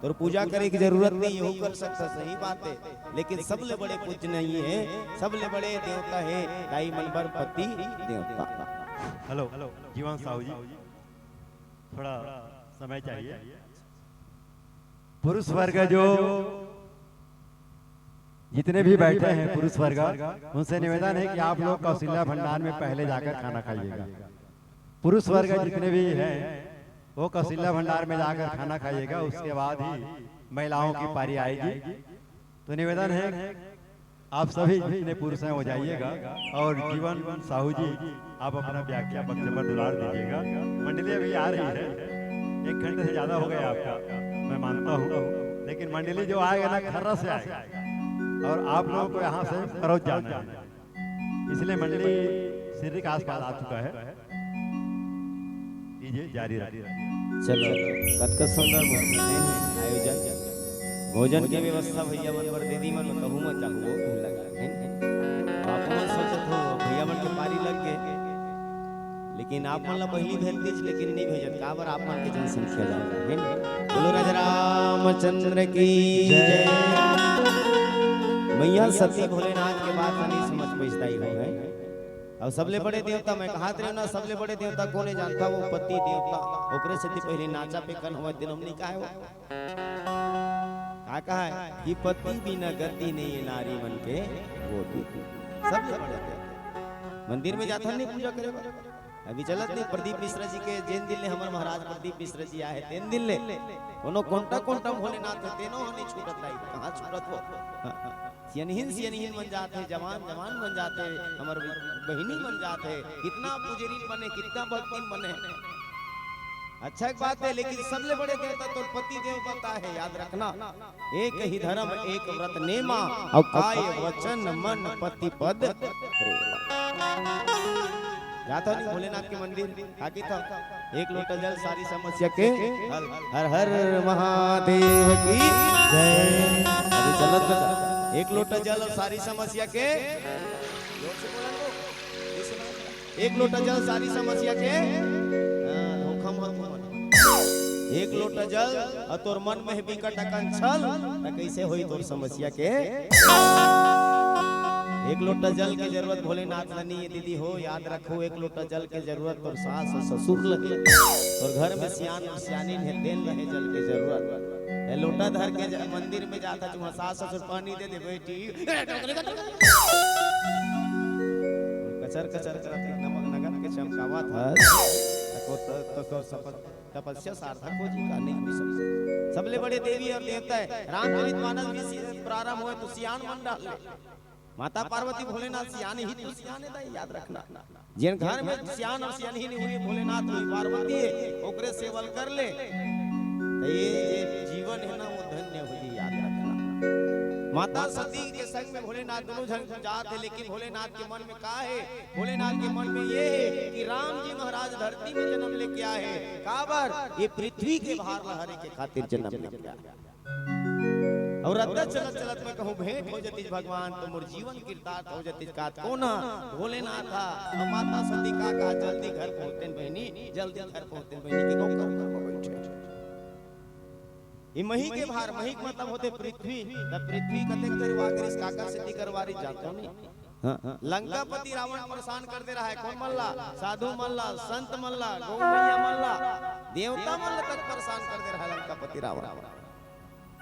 तो पूजा करे की जरूरत नहीं हो कर सकता सही बात है लेकिन सबले बड़े पूज्य नहीं है सबले बड़े देवता है दाई मनबर पति देवता हेलो जीवन साहू जी थोड़ा समय चाहिए पुरुष वर्ग जो जितने भी बैठे हैं पुरुष वर्ग, उनसे निवेदन है कि आप लोग कौशल्या भंडार में पहले जाकर खाना खाइएगा। पुरुष वर्ग जितने भी हैं वो कौशल्या भंडार में जाकर खाना खाइएगा, उसके बाद ही महिलाओं की पारी आएगी। तो निवेदन है आप सभी जितने पुरुष हैं हो जाइएगा। और जीवन साहू जी आप अपना व्याख्या वक्तव्य पर दुलार दीजिएगा। मंडली अभी आ रही है, 1 घंटे से ज्यादा हो गया आपका, मैं मानता हूँ, लेकिन मंडली जो आएगा ना खर्रा से आएगा और आप लोगों को यहाँ से फरोज जाना है, इसलिए मंडली सिर्री के आसपास आ चुका है। कीजिए जारी रखिए। चलो कतका सुंदर आयोजन भोजन के व्यवस्था भैया मन पर दे दी मन कहूँ मत चाहूँ आप मन सोचत हो भैया मन के पारी लग गए, लेकिन आप मन ला पहली भेज दीज, लेकिन नहीं भेजत काबर आप मन के जनसंख्या ज्यादा है। बोलो राजा रामचंद्र की जय। मैया सती भोलेनाथ के बात नहीं समझ पैसा ही है। अब सबले बड़े देवता मैं कहा थे ना, सबले बड़े देवता कोने जानता, वो पति देवता। ओकरे से पहले नाचा पे कन हुआ दिन हमने कहा है वो कहा है कि पति बिना गति नहीं है नारी मन के वो सबले बड़े देवता। मंदिर में जाता नहीं पूजा करे, अभी चलत नहीं। प्रदीप मिश्रा जी के जैन दिल ने हमारे महाराज प्रदीप मिश्रा जी आए तेन दिल ने कोनो कोंटा भोलेनाथ तेनो नहीं छूटत रही, कहां छूटत वो सियनहीन बन जाते, जवान बन जाते, हमार बहिनी बन जाते, कितना पुजरीन बने, कितना भक्तिन बने। अच्छा एक बात है, लेकिन सबले बड़े देवता तो पति देवता है, याद रखना। एक ही धर्म एक व्रत नेमा, और काय वचन मन पति पद जाता नहीं भोलेनाथ के मंदिर आगे था। 1 लोटा जल सारी समस्या के हर हर महादेव की जय। अभी चलत बता 1 लोटा जल और सारी समस्या के 1 लोटा जल सारी समस्या के धोखा मत 1 लोटा जल और तोर मन में विकट कंचल त कैसे होई तोर समस्या के। 1 लोटा जल की जरूरत भोलेनाथ नहीं है दीदी हो, याद रखो। 1 लोटा जल की जरूरत तोर सास और ससुर लगे, और घर में सियान और सियानीन है तेल रहे जल की जरूरत। लोटा धर के मंदिर में जाता तुम सास ससुर पानी दे दे बेटी कचर करते नमक नगर के चमकावा था तो तपस्या सार्थक हो जी का नहीं हो। सबले बड़े देवी और देवता है। रामचरितमानस भी प्रारंभ हुए तो सियान मन डाले, माता पार्वती भोलेनाथ सियान ही तो सियान है, याद रखना। जिन घर में सियान और सियान ही नहीं हुई भोलेनाथ हुई पार्वती है, ओकरे सेवल कर ले तो ये जीवन है ना वो धन्य हो जी, याद रखना। माता सती के संग में भोलेनाथ दोनों जन जात है, लेकिन भोलेनाथ के मन में का है? भोलेनाथ के मन में ये है कि राम जी महाराज धरती में जन्म लेके आए हैं, काबर ये पृथ्वी के भार लहरे के खातिर जन्म लेके आए। और अद्दा चलत में कहूं भेंट हो जतिज भगवान तो मोर जीवन कीर्तार्थ हो जतिज का कोना भोलेनाथ था। और माता सती का जल्दी घर पहुंचते बहनी, जल्दी घर पहुंचते बहनी की गौ कर बैठे। ये मही के भार, मही का मतलब होते पृथ्वी, तब पृथ्वी कते करवाकर इस काका से करवारी जातो नहीं। लंकापति रावण परेशान कर दे रहा है, कौन मल्ला? साधु मल्ला, संत मल्ला, गौ मैया मल्ला, देवता मल्ला तक परेशान कर दे रहा है लंकापति रावण।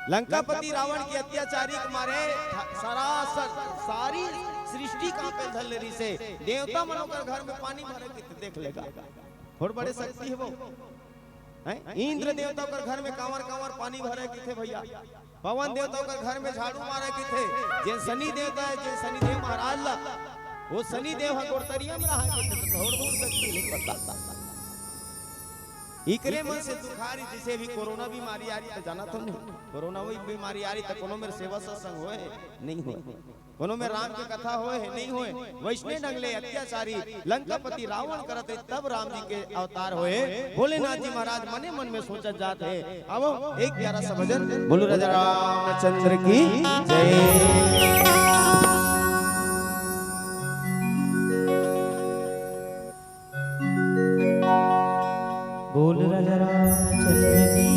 लंकापति रावण की अत्याचारी के मारे सारी सृष्टि का धल्लेरी से देवता मनोकर घर में पानी भरे देख लेगा, बहुत बड़े शक्ति है वो। इंद्र देवता का घर में कांवर पानी भरे की थे भैया। पवन देवता का घर में झाड़ू मारे की थे। जे शनि देवता है, जे शनि देव महाराज ला वो शनि देव गोड़तरिया में रहा इकरे मन से दुखारी। जिसे भी कोरोना बीमारी आ रही तो जाना तो नहीं, कोरोना वही बीमारी आ रही तो कोनो में सेवा सत्संग होए नहीं होए, कोनो में राम की कथा होए नहीं होए। वैष्णव नगले अत्याचारी लंकापति रावण करते तब राम जी के अवतार होए। भोलेनाथ जी महाराज मने मन में सोचत जाते हैं। अब एक प्यारा सा भजन बोलो राजा रामचंद्र की जय। बोल राजा रामचंद्र की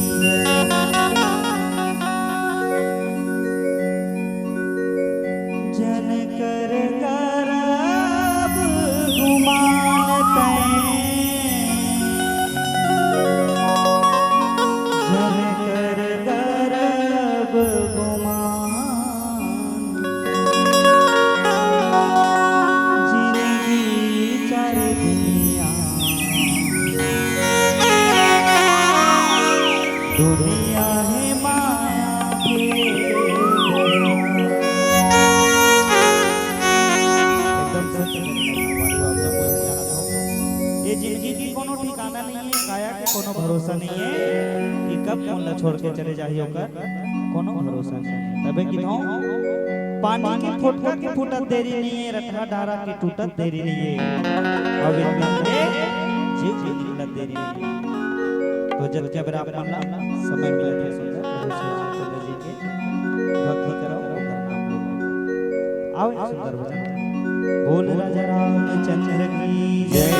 जन कर करब गुमान जन कर करब गुमान जिंदगी चार दुनिया दुनिया है माया के एकदम सच ये जिंदगी की कोनो ठिकाना नहीं है, काया के कोनो भरोसा नहीं है कि कब मोला छोड़ के चले जाही ओकर कोनो भरोसा नहीं है। तबे कि no, पानी के फुटका के फुटत देरी नहीं है, रठा डारा के टूटत देरी नहीं है, और एकदम दे जीव की निकलत देरी नहीं है। तो जब जब आप मानला समय मिले थे सुंदर चंद्र जी के भक्ति करो उनका नाम लो। आओ एक सुंदर भजन बोल राजा रामचंद्र की जय।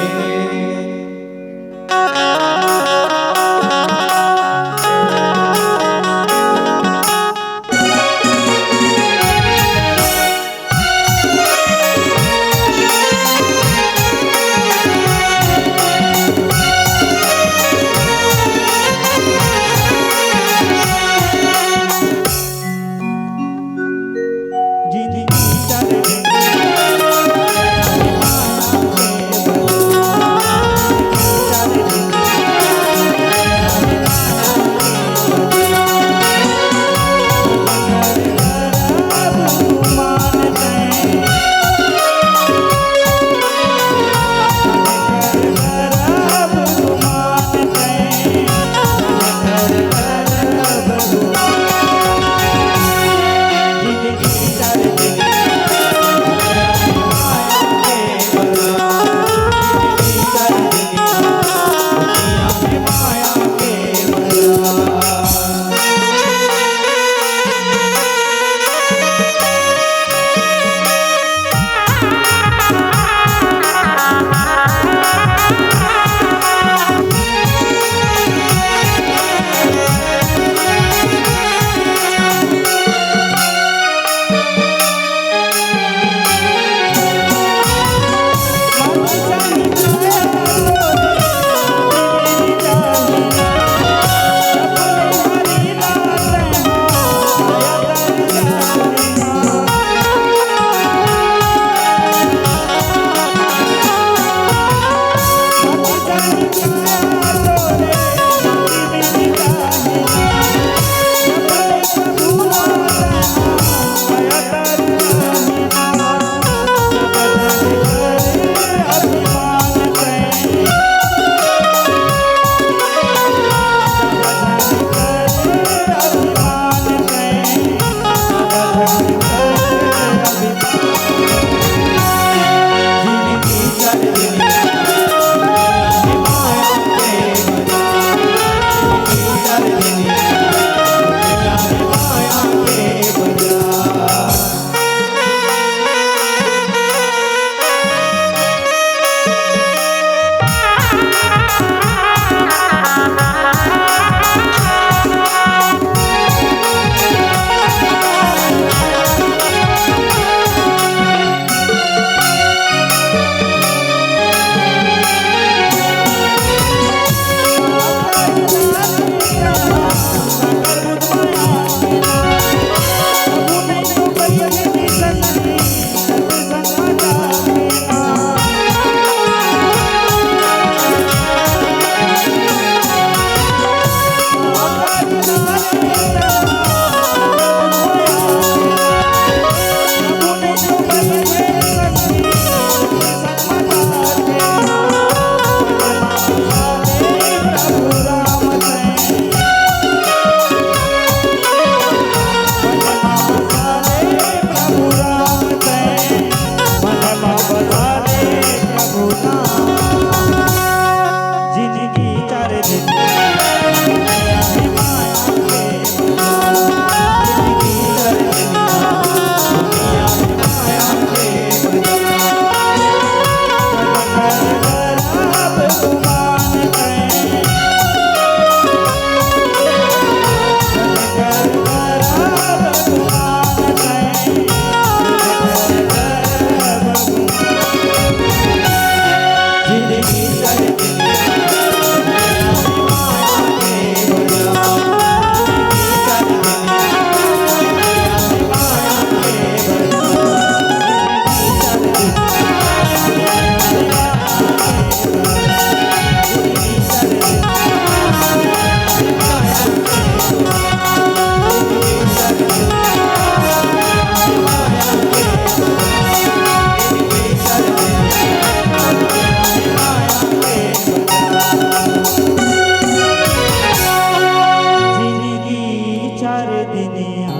दुनिया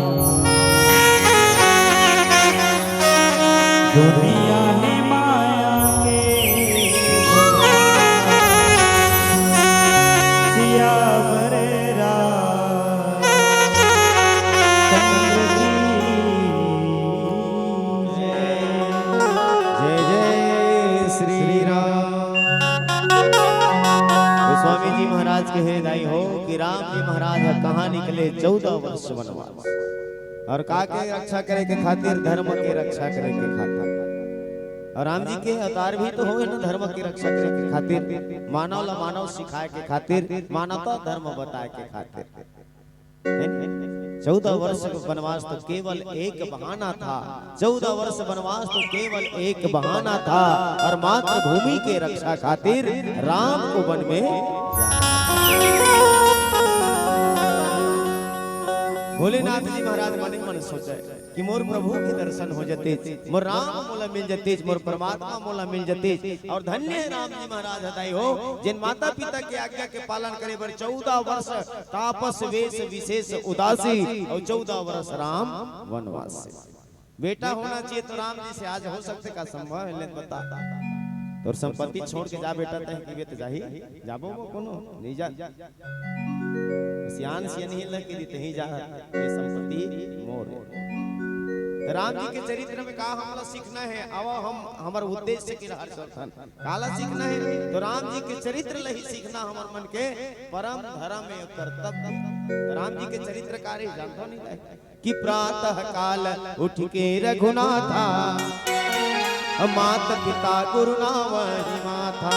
दुनिया है माया के सियावर रात चंद्र की जय जय श्री राम। गोस्वामी जी महाराज कहे दाई हो कि राम जी महाराज कहाँ निकले 14 वर्ष वनवास और का के रक्षा करे के खातिर धर्म के रक्षा करे के खातिर। और राम जी के अवतार भी तो हो ना धर्म की रक्षा करे के खातिर, मानव ला मानव सिखाए के खातिर, मानवता धर्म बताए के खातिर। 14 वर्ष वनवास तो केवल एक बहाना था, 14 वर्ष वनवास तो केवल एक बहाना था और मातृभूमि के रक्षा खातिर राम को वन में भोलेनाथ जी महाराज मने मन सोचे कि मोर प्रभु के दर्शन हो जते, मोर राम मोला मिल जते, मोर परमात्मा मोला मिल जते। और धन्य है राम जी महाराज हदाई हो जिन माता पिता के आज्ञा के पालन करे बर 14 वर्ष तापस वेश विशेष उदासी और 14 वर्ष राम वनवास। बेटा होना चाहिए तो राम जी से आज हो सकते का संभव है, ले बता और संपत्ति छोड़ के जा बेटा तय की बेत जाही जाबो कोनो नहीं जा सियान सियान ही लग के देते ही जा ये संपत्ति मोर। राम जी के चरित्र में का हमला सीखना है, अब हम हमार उद्देश्य की हर सरथन काला सीखना है तो राम जी के चरित्र लही सीखना हमार मन के परम धर्म में कर्तव्य। राम जी के चरित्र कार्य जानतो नहीं है कि प्रातः काल उठ के रघुनाथा माता पिता गुरु नाम माथा।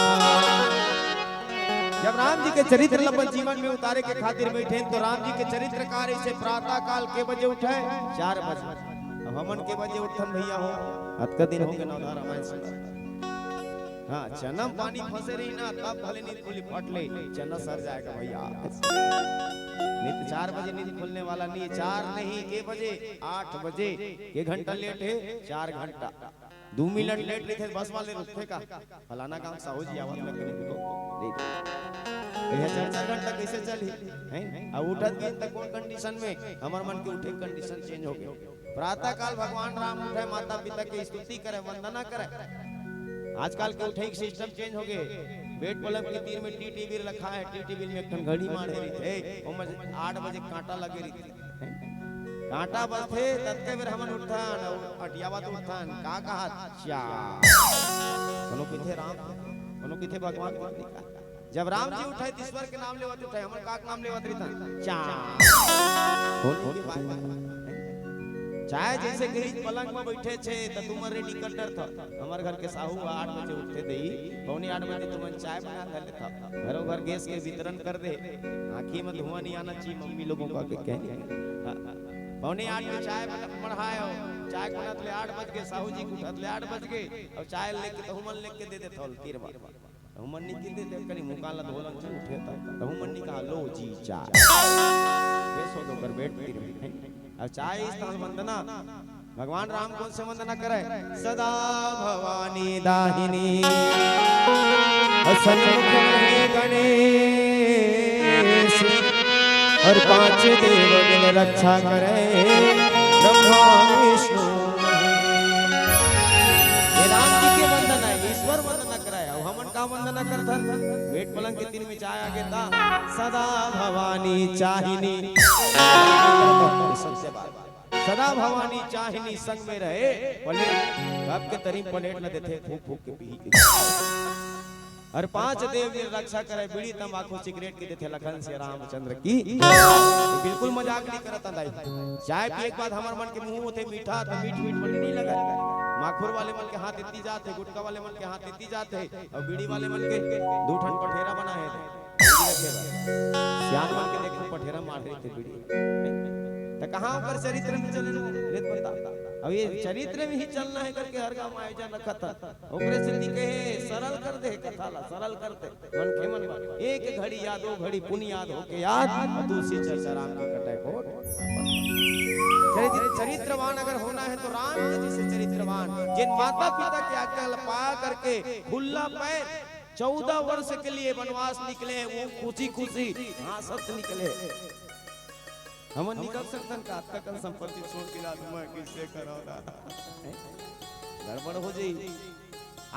जब राम जी के चरित्र अपन जीवन में उतारे के खातिर बैठे तो राम जी के चरित्र कार्य से प्रातः काल के बजे उठे 4 बजे। अब हमन के बजे उठन भैया हो अत का दिन हो के नवधा रामायण सुना। हाँ चनम पानी फंसे रही ना तब भले नींद खुली फट ले चना सर जाएगा भैया। नींद 4 बजे नींद खुलने वाला नहीं, 4 नहीं के बजे 8 बजे के घंटा लेट है 4 घंटा 2 मिनट लेट लिखे बस वाले रुकते का फलाना काम साहू जी आवत में कहीं तो ये 4 घंटा कैसे चली हैं। अब उठत भी तक कौन कंडीशन में हमार मन के उठे कंडीशन चेंज हो गए। प्रातः काल भगवान राम उठे माता पिता की स्तुति करे वंदना करे। आजकल के उठे सिस्टम चेंज हो गए, बेड पलंग के तीर में टीटीवी रखा है, टीटीवी में एक घड़ी मारे रही थे ओमे 8 बजे कांटा लगे रही थी, कांटा बजथे तत्के बेर हमन उठान अटियावा तो उठान का कहा चा कोनो किथे राम कोनो किथे भगवान को लिखा। जब राम जी उठाए ईश्वर के नाम लेवत उठाए हमन का नाम लेवत रही चा चाहे जैसे गई पलंग में बैठे छे त तुमर रेडी कटर था हमार घर के साहू 8 बजे उठते देई पौने 8 बजे तुमन चाय बना ले लेता घरों घर गैस के वितरण कर दे आंखी में धुआं नहीं आना चाहिए मम्मी लोगों का कहने। पौने 8 में चाय बढ़ाए चाय बनत ले 8 बज के साहू जी उठत ले 8 बज के और चाय लेके तो हुमन लेके दे देत हल तीर बार हुमन नहीं के दे कनी मुकाला धोलन से उठे त हुमन नहीं कहा लो जी चाय बेसो दो कर बैठ तीर में और चाय स्थान वंदना भगवान राम कौन से वंदना करे सदा भवानी दाहिनी सन्मुख गणेश और 5 देव मिल रक्षा करे ब्रह्मा विष्णु। ये राम जी के वंदना है, ईश्वर वंदना कराया और हमन का वंदना करथन वेट पलंग के तीन में चाय आगे था सदा भवानी चाहिनी सबसे बात सदा भवानी चाहिनी संग में रहे पलेट कब के तरी पलेट न देते फूक फूक के पी के और 5 देव की रक्षा करे बीड़ी तंबाकू सिगरेट की देते लखन से रामचंद्र की बिल्कुल मजाक नहीं करता दाई। चाय पिए के बाद हमार मन के मुंह होते मीठा तो मीठ मीठ मन नहीं लगा माखुर वाले मन के हाथ इतनी जाते गुटका वाले मन के हाथ इतनी जाते और बीड़ी वाले मन के 2 ठन पठेरा बनाए थे सियान मन के देखो पठेरा मार रहे थे बीड़ी तो कहां पर चरित्र में चलना रेत बता। अब ये चरित्र में ही चलना है करके हर गांव आयोजन रखा था ओकरे से लिखे सरल कर दे कथा ला सरल करते मन के मन एक घड़ी याद 2 घड़ी पुण्य याद होके याद दूसरी चर्चा राम के कटाए कोट। चरित्रवान अगर होना है तो राम के जैसे चरित्रवान जिन माता पिता की आज्ञा पाया करके खुला पैर 14 वर्ष के लिए वनवास निकले वो खुशी खुशी हंसत निकले हम निकल सकतन का तक संपत्ति छोड़ के रात में किससे करो दादा हैं? गड़बड़ हो जाई।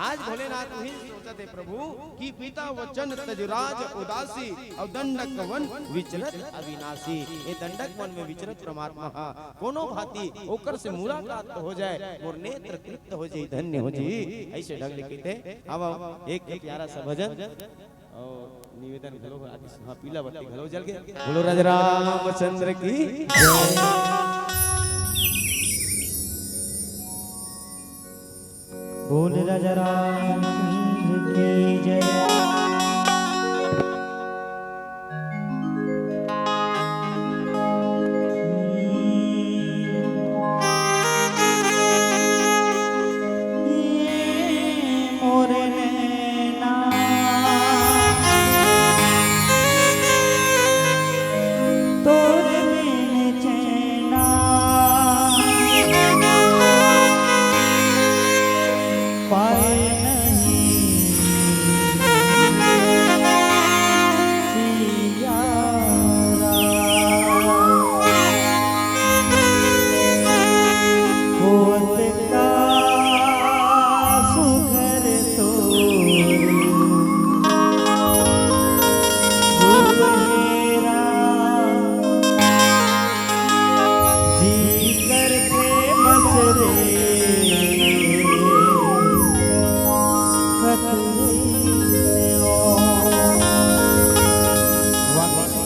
आज भोलेनाथ ही सोचत है प्रभु कि पिता वचन तजराज उदासी और दंडक वन विचरत अविनाशी। ये दंडक वन में विचरत परमात्मा हा कोनो भांति ओकर से मुलाकात हो जाए और नेत्र तृप्त हो जाए, धन्य हो जाए, ऐसे ढंग लिखते। अब एक प्यारा सा भजन और निवेदन घलो हाँ पीला बत्ती घलो जल के बोलो राजा रामचंद्र की जय। बोल राजा रामचंद्र की जय। मोरे नैना तोरे बिन चैना पाए नहीं सियारा। होत का सुघर तो सुहेरा जी करके बस रे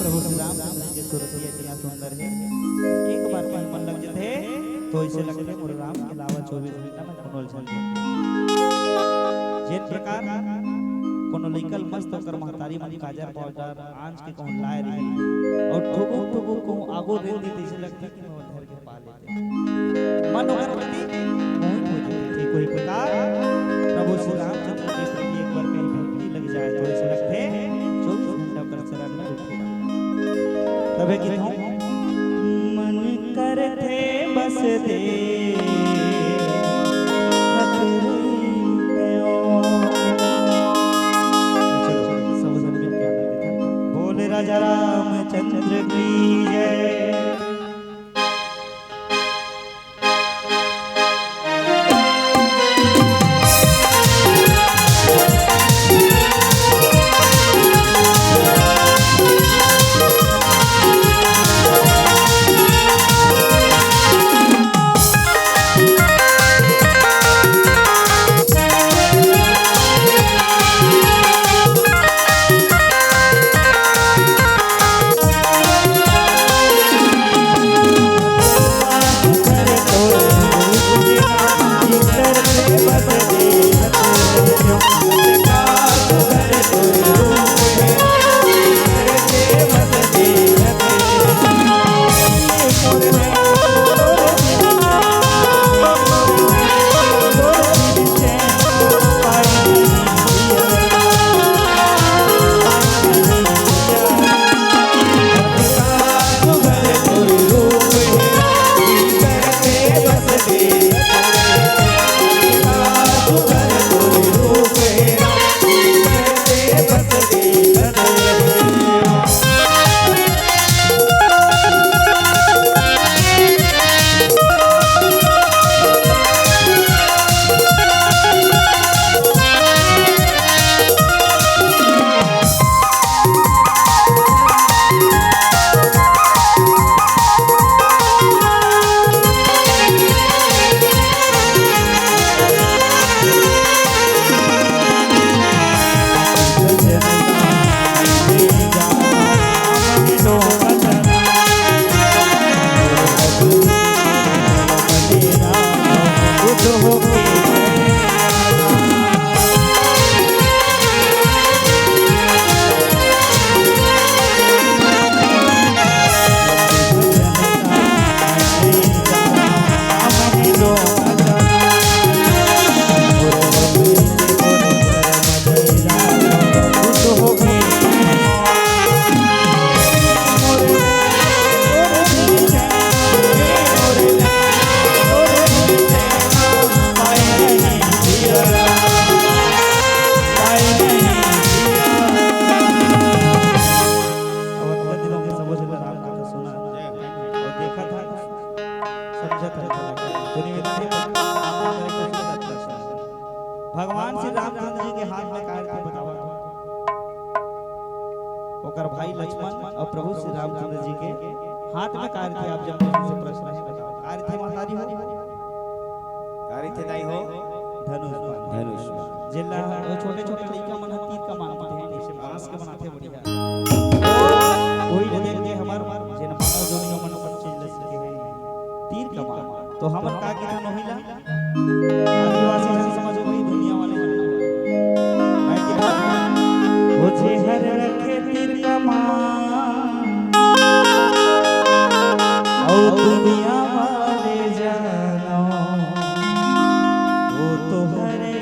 प्रभु श्री रामचंद्र की सूरत इतना सुंदर है। एक बार में मन लग जाते तो इसे लगते मुर राम के अलावा 24 घंटा में कनोल चल जिन प्रकार कोनो लइकल मस्त होकर महतारी मन काजर पाउडर आंच के कहूं लाए रही और ठुबुक ठुबुक कहूं आगो दे दी इसे लगता कि मैं धर के पा लेते मन होकर प्रति मोहित हो जाती थी। कोई प्रकार प्रभु श्री रामचंद्र के प्रति एक बार कहीं भक्ति लग जाए तो ऐसे लगते 24 घंटा कर शरण में बैठेगा। तबे कि मन करते बस दे बोल राजा रामचंद्र की जय। समझत है तो निवेदन है भगवान श्री रामचंद्र जी के हाथ में कार्य थे बतावा ओकर भाई लक्ष्मण और प्रभु श्री रामचंद्र जी के हाथ में कार्य थे। आप जब से प्रश्न है बताओ कार्य थे माताजी हो कार्य थे नहीं हो धनुष जिला वो छोटे छोटे लड़का मन तीर का मानते हैं इसे बांस के बनाते बढ़िया कोई देख के हमार जिन मानव जोनियों मन सब चीज ले सके हैं तीर का मान तो हमर का के न होइला आदिवासी जन समझो भाई दुनिया वाले मैं के वो जे हर रखे तीर का मान और दुनिया वाले जानो वो तो हरे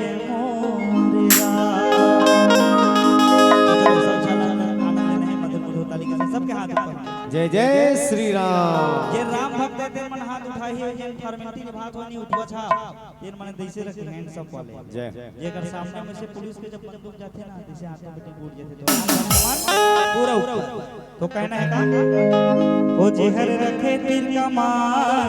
सबके हाथ ऊपर जय जय श्री राम। जे राम भक्त ते मन हाथ उठाई है जे फॉर्मेलिटी निभात होनी उठवा छा तेन मन दैसे रखे हैंड सब वाले जय जेकर सामने में से पुलिस के जब बंदूक जाते ना जैसे हाथ में टूट जाते तो पूरा ऊपर तो कहना है का ओ जेहर रखे तीर का मान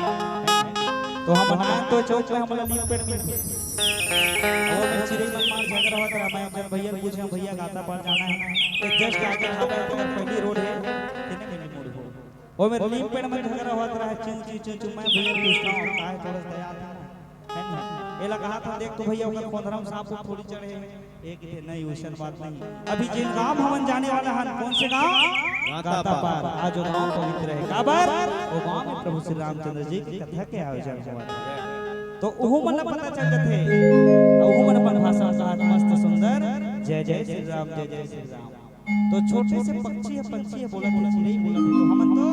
तो हम बनाए तो चौक में हमारा लीव पेड़ मिल वो में चिड़ी मनमान झगड़ा हुआ था मैं जब भैया पूछे भैया गाता पर जाना है तो जस्ट आगे खाबर पर पहली रोड है कितने मिनट मोड़ हो वो में लीव पेड़ में झगड़ा हुआ था चू चू मैं भैया पूछता हूं काय थोड़ा दया है एला कहा था देख तो भैया ओकर खोंधरम सांप थोड़ी चढ़े एक थे नहीं वैसन बात नहीं। अभी जिन गांव हमन जाने वाला हन कौन से गांव गाता पार आज वो गांव पवित्र है काबर वो गांव में प्रभु श्री रामचंद्र जी की कथा के आयोजन हुआ तो ओहु मन पता चल जाते ओहु मन अपन भाषा साथ मस्त सुंदर जय जय श्री राम जय जय श्री राम। तो छोटे से पक्षी है पंछी है बोला तो चिड़ै बोला तो हमन तो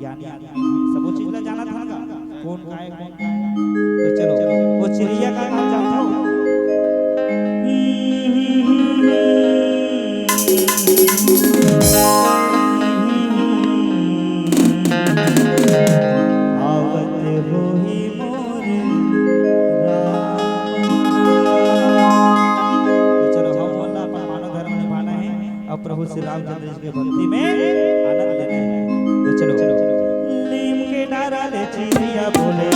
ज्ञानी आदमी सब वो चीज ला जाना था कौन गाय तो चलो वो चिड़िया का नाम जानता हो प्रभु श्री रामचंद्र जी के भक्ति में आनंद लेना है तो चलो नीम के डारा ले चिड़िया बोले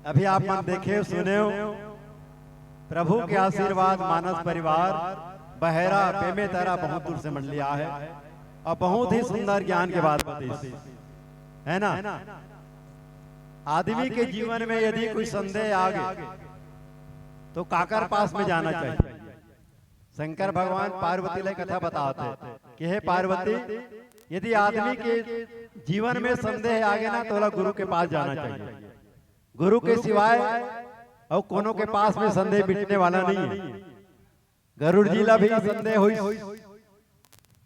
अभी आप मन देखे सुने हो, प्रभु के आशीर्वाद मानस परिवार बहरा बेमे तारा बहुत दूर से मंड लिया है और बहुत ही सुंदर ज्ञान के बात बताई है ना। आदमी के जीवन में यदि कोई संदेह आ गए तो काकर पास में जाना चाहिए। शंकर भगवान पार्वती ने कथा बताते कि हे पार्वती, यदि आदमी के जीवन में संदेह आ गया ना तो गुरु के पास जाना चाहिए। गुरु के सिवाय और कोनो के पास में संदेह मिटने वाला नहीं है। गरुड़ जी ला भी संदेह हुई,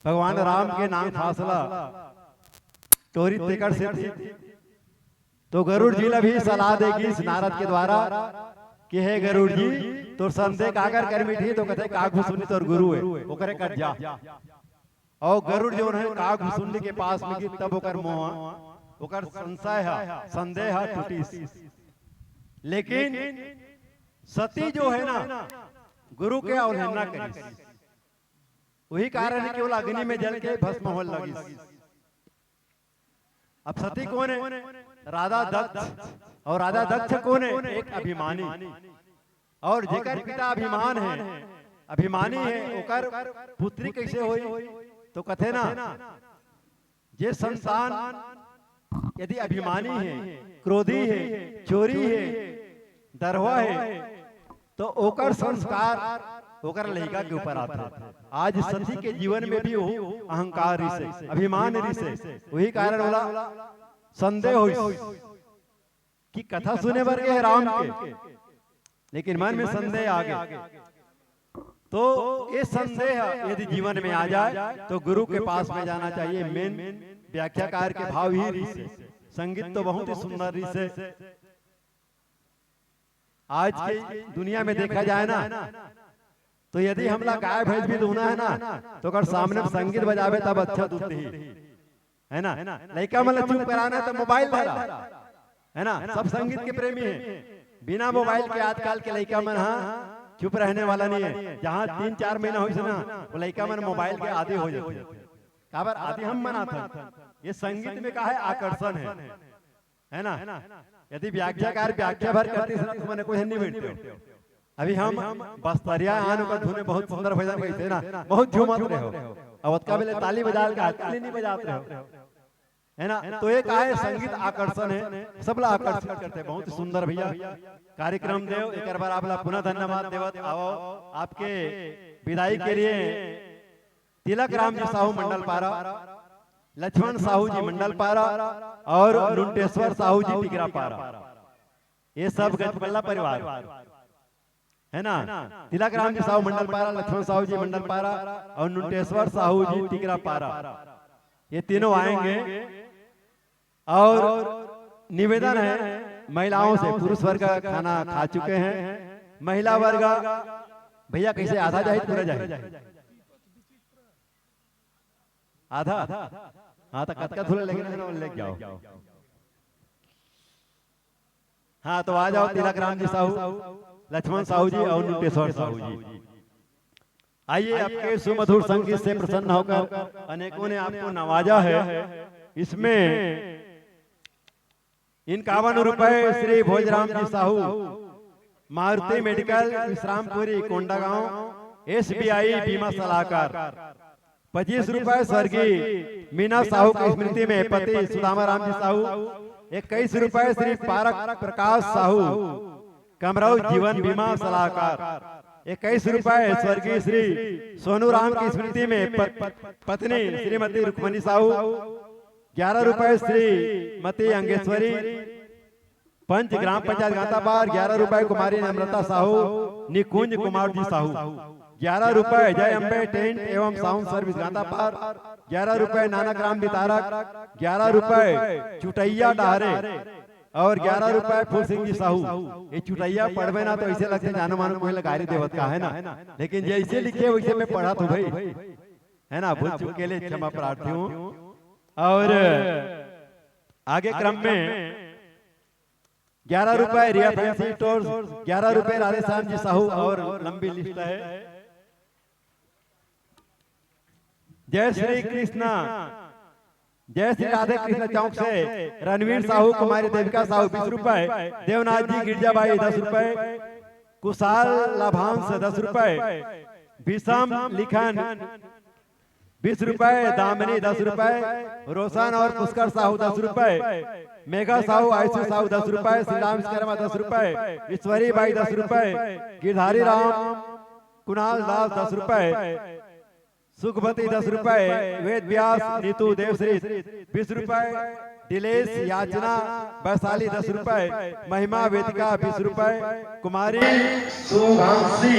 भगवान राम के नाम फासला टोरी टिकट से थी, तो गरुड़ जी ला भी सलाह देगी इस नारद के द्वारा कि हे गरुड़ जी, तो संदेह काकर कर मिठी तो कहते काग भुसुंडी तोर गुरु है ओकरे कर जा। और गरुड़ जो है काग भुसुंडी के पास में गई तब ओकर मोह ओकर संशय है संदेह टूटी। लेकिन सती जो है ना गुरु के अवहेलना करी, वही कारण है कि वो अग्नि में जल के भस्म हो लगी। अब सती कौन है? राधा दक्ष। और राधा दक्ष कौन है? एक अभिमानी। और जेकर पिता अभिमान है, अभिमानी है, ओकर पुत्री कैसे होई? तो कथे ना जे संतान यदि अभिमानी है, क्रोधी है, चोरी है, दरवा है, तो ओकर संस्कार ओकर लड़का के ऊपर आता है। आज सती के जीवन में भी वो अहंकार रिसे, अभिमान रिसे, वही कारण वाला संदेह हुई कि कथा सुने बर के राम के, लेकिन मन में संदेह आ गया। तो ये संदेह यदि जीवन में आ जाए तो गुरु के पास में जाना चाहिए। मेन व्याख्याकार के भाव ही रिसे। संगीत तो बहुत ही सुंदर रिसे। आज की दुनिया में देखा जाए ना तो यदि हमला गाय भैंस भी दूना है ना तो अगर सामने संगीत बजावे तब अच्छा दूध ही है ना। लड़का मतलब चुप कराना तो मोबाइल धरा है ना। सब संगीत के प्रेमी है। बिना मोबाइल के आजकल के लड़का मन हाँ चुप रहने वाला नहीं है। जहाँ 3-4 महीना हो ना वो लड़का मन मोबाइल के आदि हो जाते। काबर आदि हम मना था। ये संगीत में का है आकर्षण है ना। यदि व्याख्याकार व्याख्या भर करती तो मैंने कोई नहीं बैठते। अभी हम बस्तरिया आन का धुने बहुत सुंदर भजन गाइते ना, बहुत झूमत रहे हो। अब का बेले ताली बजा के ताली नहीं बजाते हो है ना। तो एक आए संगीत आकर्षण है, सबला आकर्षित करते। बहुत सुंदर भैया कार्यक्रम देव। एक बार आपला पुनः धन्यवाद देवत आओ। आपके विदाई के लिए तिलक राम जी साहू मंडल पारा, लक्ष्मण साहू जी मंडल पारा और लुंटेश्वर साहू जी टिकरा पारा, ये सब गजपल्ला परिवार है ना। तिलक राम जी साहू मंडल पारा, लक्ष्मण साहू जी मंडल पारा और लुंटेश्वर साहू जी टिकरा पारा, ये तीनों आएंगे। और निवेदन है महिलाओं से, पुरुष वर्ग खाना खा चुके हैं, महिला वर्ग भैया कैसे आधा जाए पूरा जाए आधा हाँ तो कत धुले लेके जाओ। हाँ तो आ जाओ तिलक राम जी साहू, लक्ष्मण साहू जी और लुंटेश्वर साहू जी। आइए आपके सुमधुर संगीत से प्रसन्न होकर अनेकों ने आपको नवाजा है। इसमें इन 51 रुपए श्री भोजराम जी साहू, मारुति मेडिकल विश्रामपुरी कोंडागांव, SBI बीमा सलाहकार। 25 रुपए स्वर्गीय मीना साहू की स्मृति में पति सुदामा राम जी साहू। 21 रुपए श्री पारक प्रकाश साहू, कमरऊ जीवन बीमा सलाहकार। 21 रुपए स्वर्गीय श्री सोनू राम की स्मृति में पत्नी श्रीमती रुक्मणी साहू। 11 रुपए श्रीमती अंगेश्वरी, पंच ग्राम पंचायत गांताबार। 11 रुपए कुमारी नम्रता साहू, निकुंज कुमार जी साहू। 11 रुपए जय अम्बे टेंट एवं साउंड सर्विस गांताबार। 11 रुपए नानक राम बितारक। 11 रुपए चुटैया डहरे और 11 रुपए फूल सिंह जी साहू। ये चुटैया पढ़वे ना तो ऐसे लगते जानो मानो कोई लगारी देवत का है ना, लेकिन जैसे लिखे वैसे मैं पढ़ा तो भाई है ना। भूल चूक के लिए क्षमा प्रार्थी हूँ। और आगे क्रम में 11 रुपए रिया फैंसी स्टोर्स, 11 रुपए राधेश्याम जी साहू और लंबी लिस्ट है। जय श्री कृष्णा जय श्री राधे कृष्ण चौक से रणवीर साहू, कुमारी देविका साहू 20 रुपए, देवनाथ जी गिरजाबाई 10 रुपए, कुशाल लाभांश 10 रुपए, विषम लिखन 20 रुपए, दामिनी 10 रुपए, रोशन और पुष्कर साहू 10 रुपए, मेघा साहू, आयशु साहू 10 रुपए, श्रीराम विश्वकर्मा 10 रुपए, ईश्वरी बाई 10 रुपए, गिरधारी राम, कुणाल दास 10 रुपए, सुखवती 10 रुपए, वेद व्यास, नीतू देवश्री 20 रुपए, दिलेश याचना वैशाली 10 रुपए, महिमा वेदिका 20 रुपए, कुमारी शुभांशी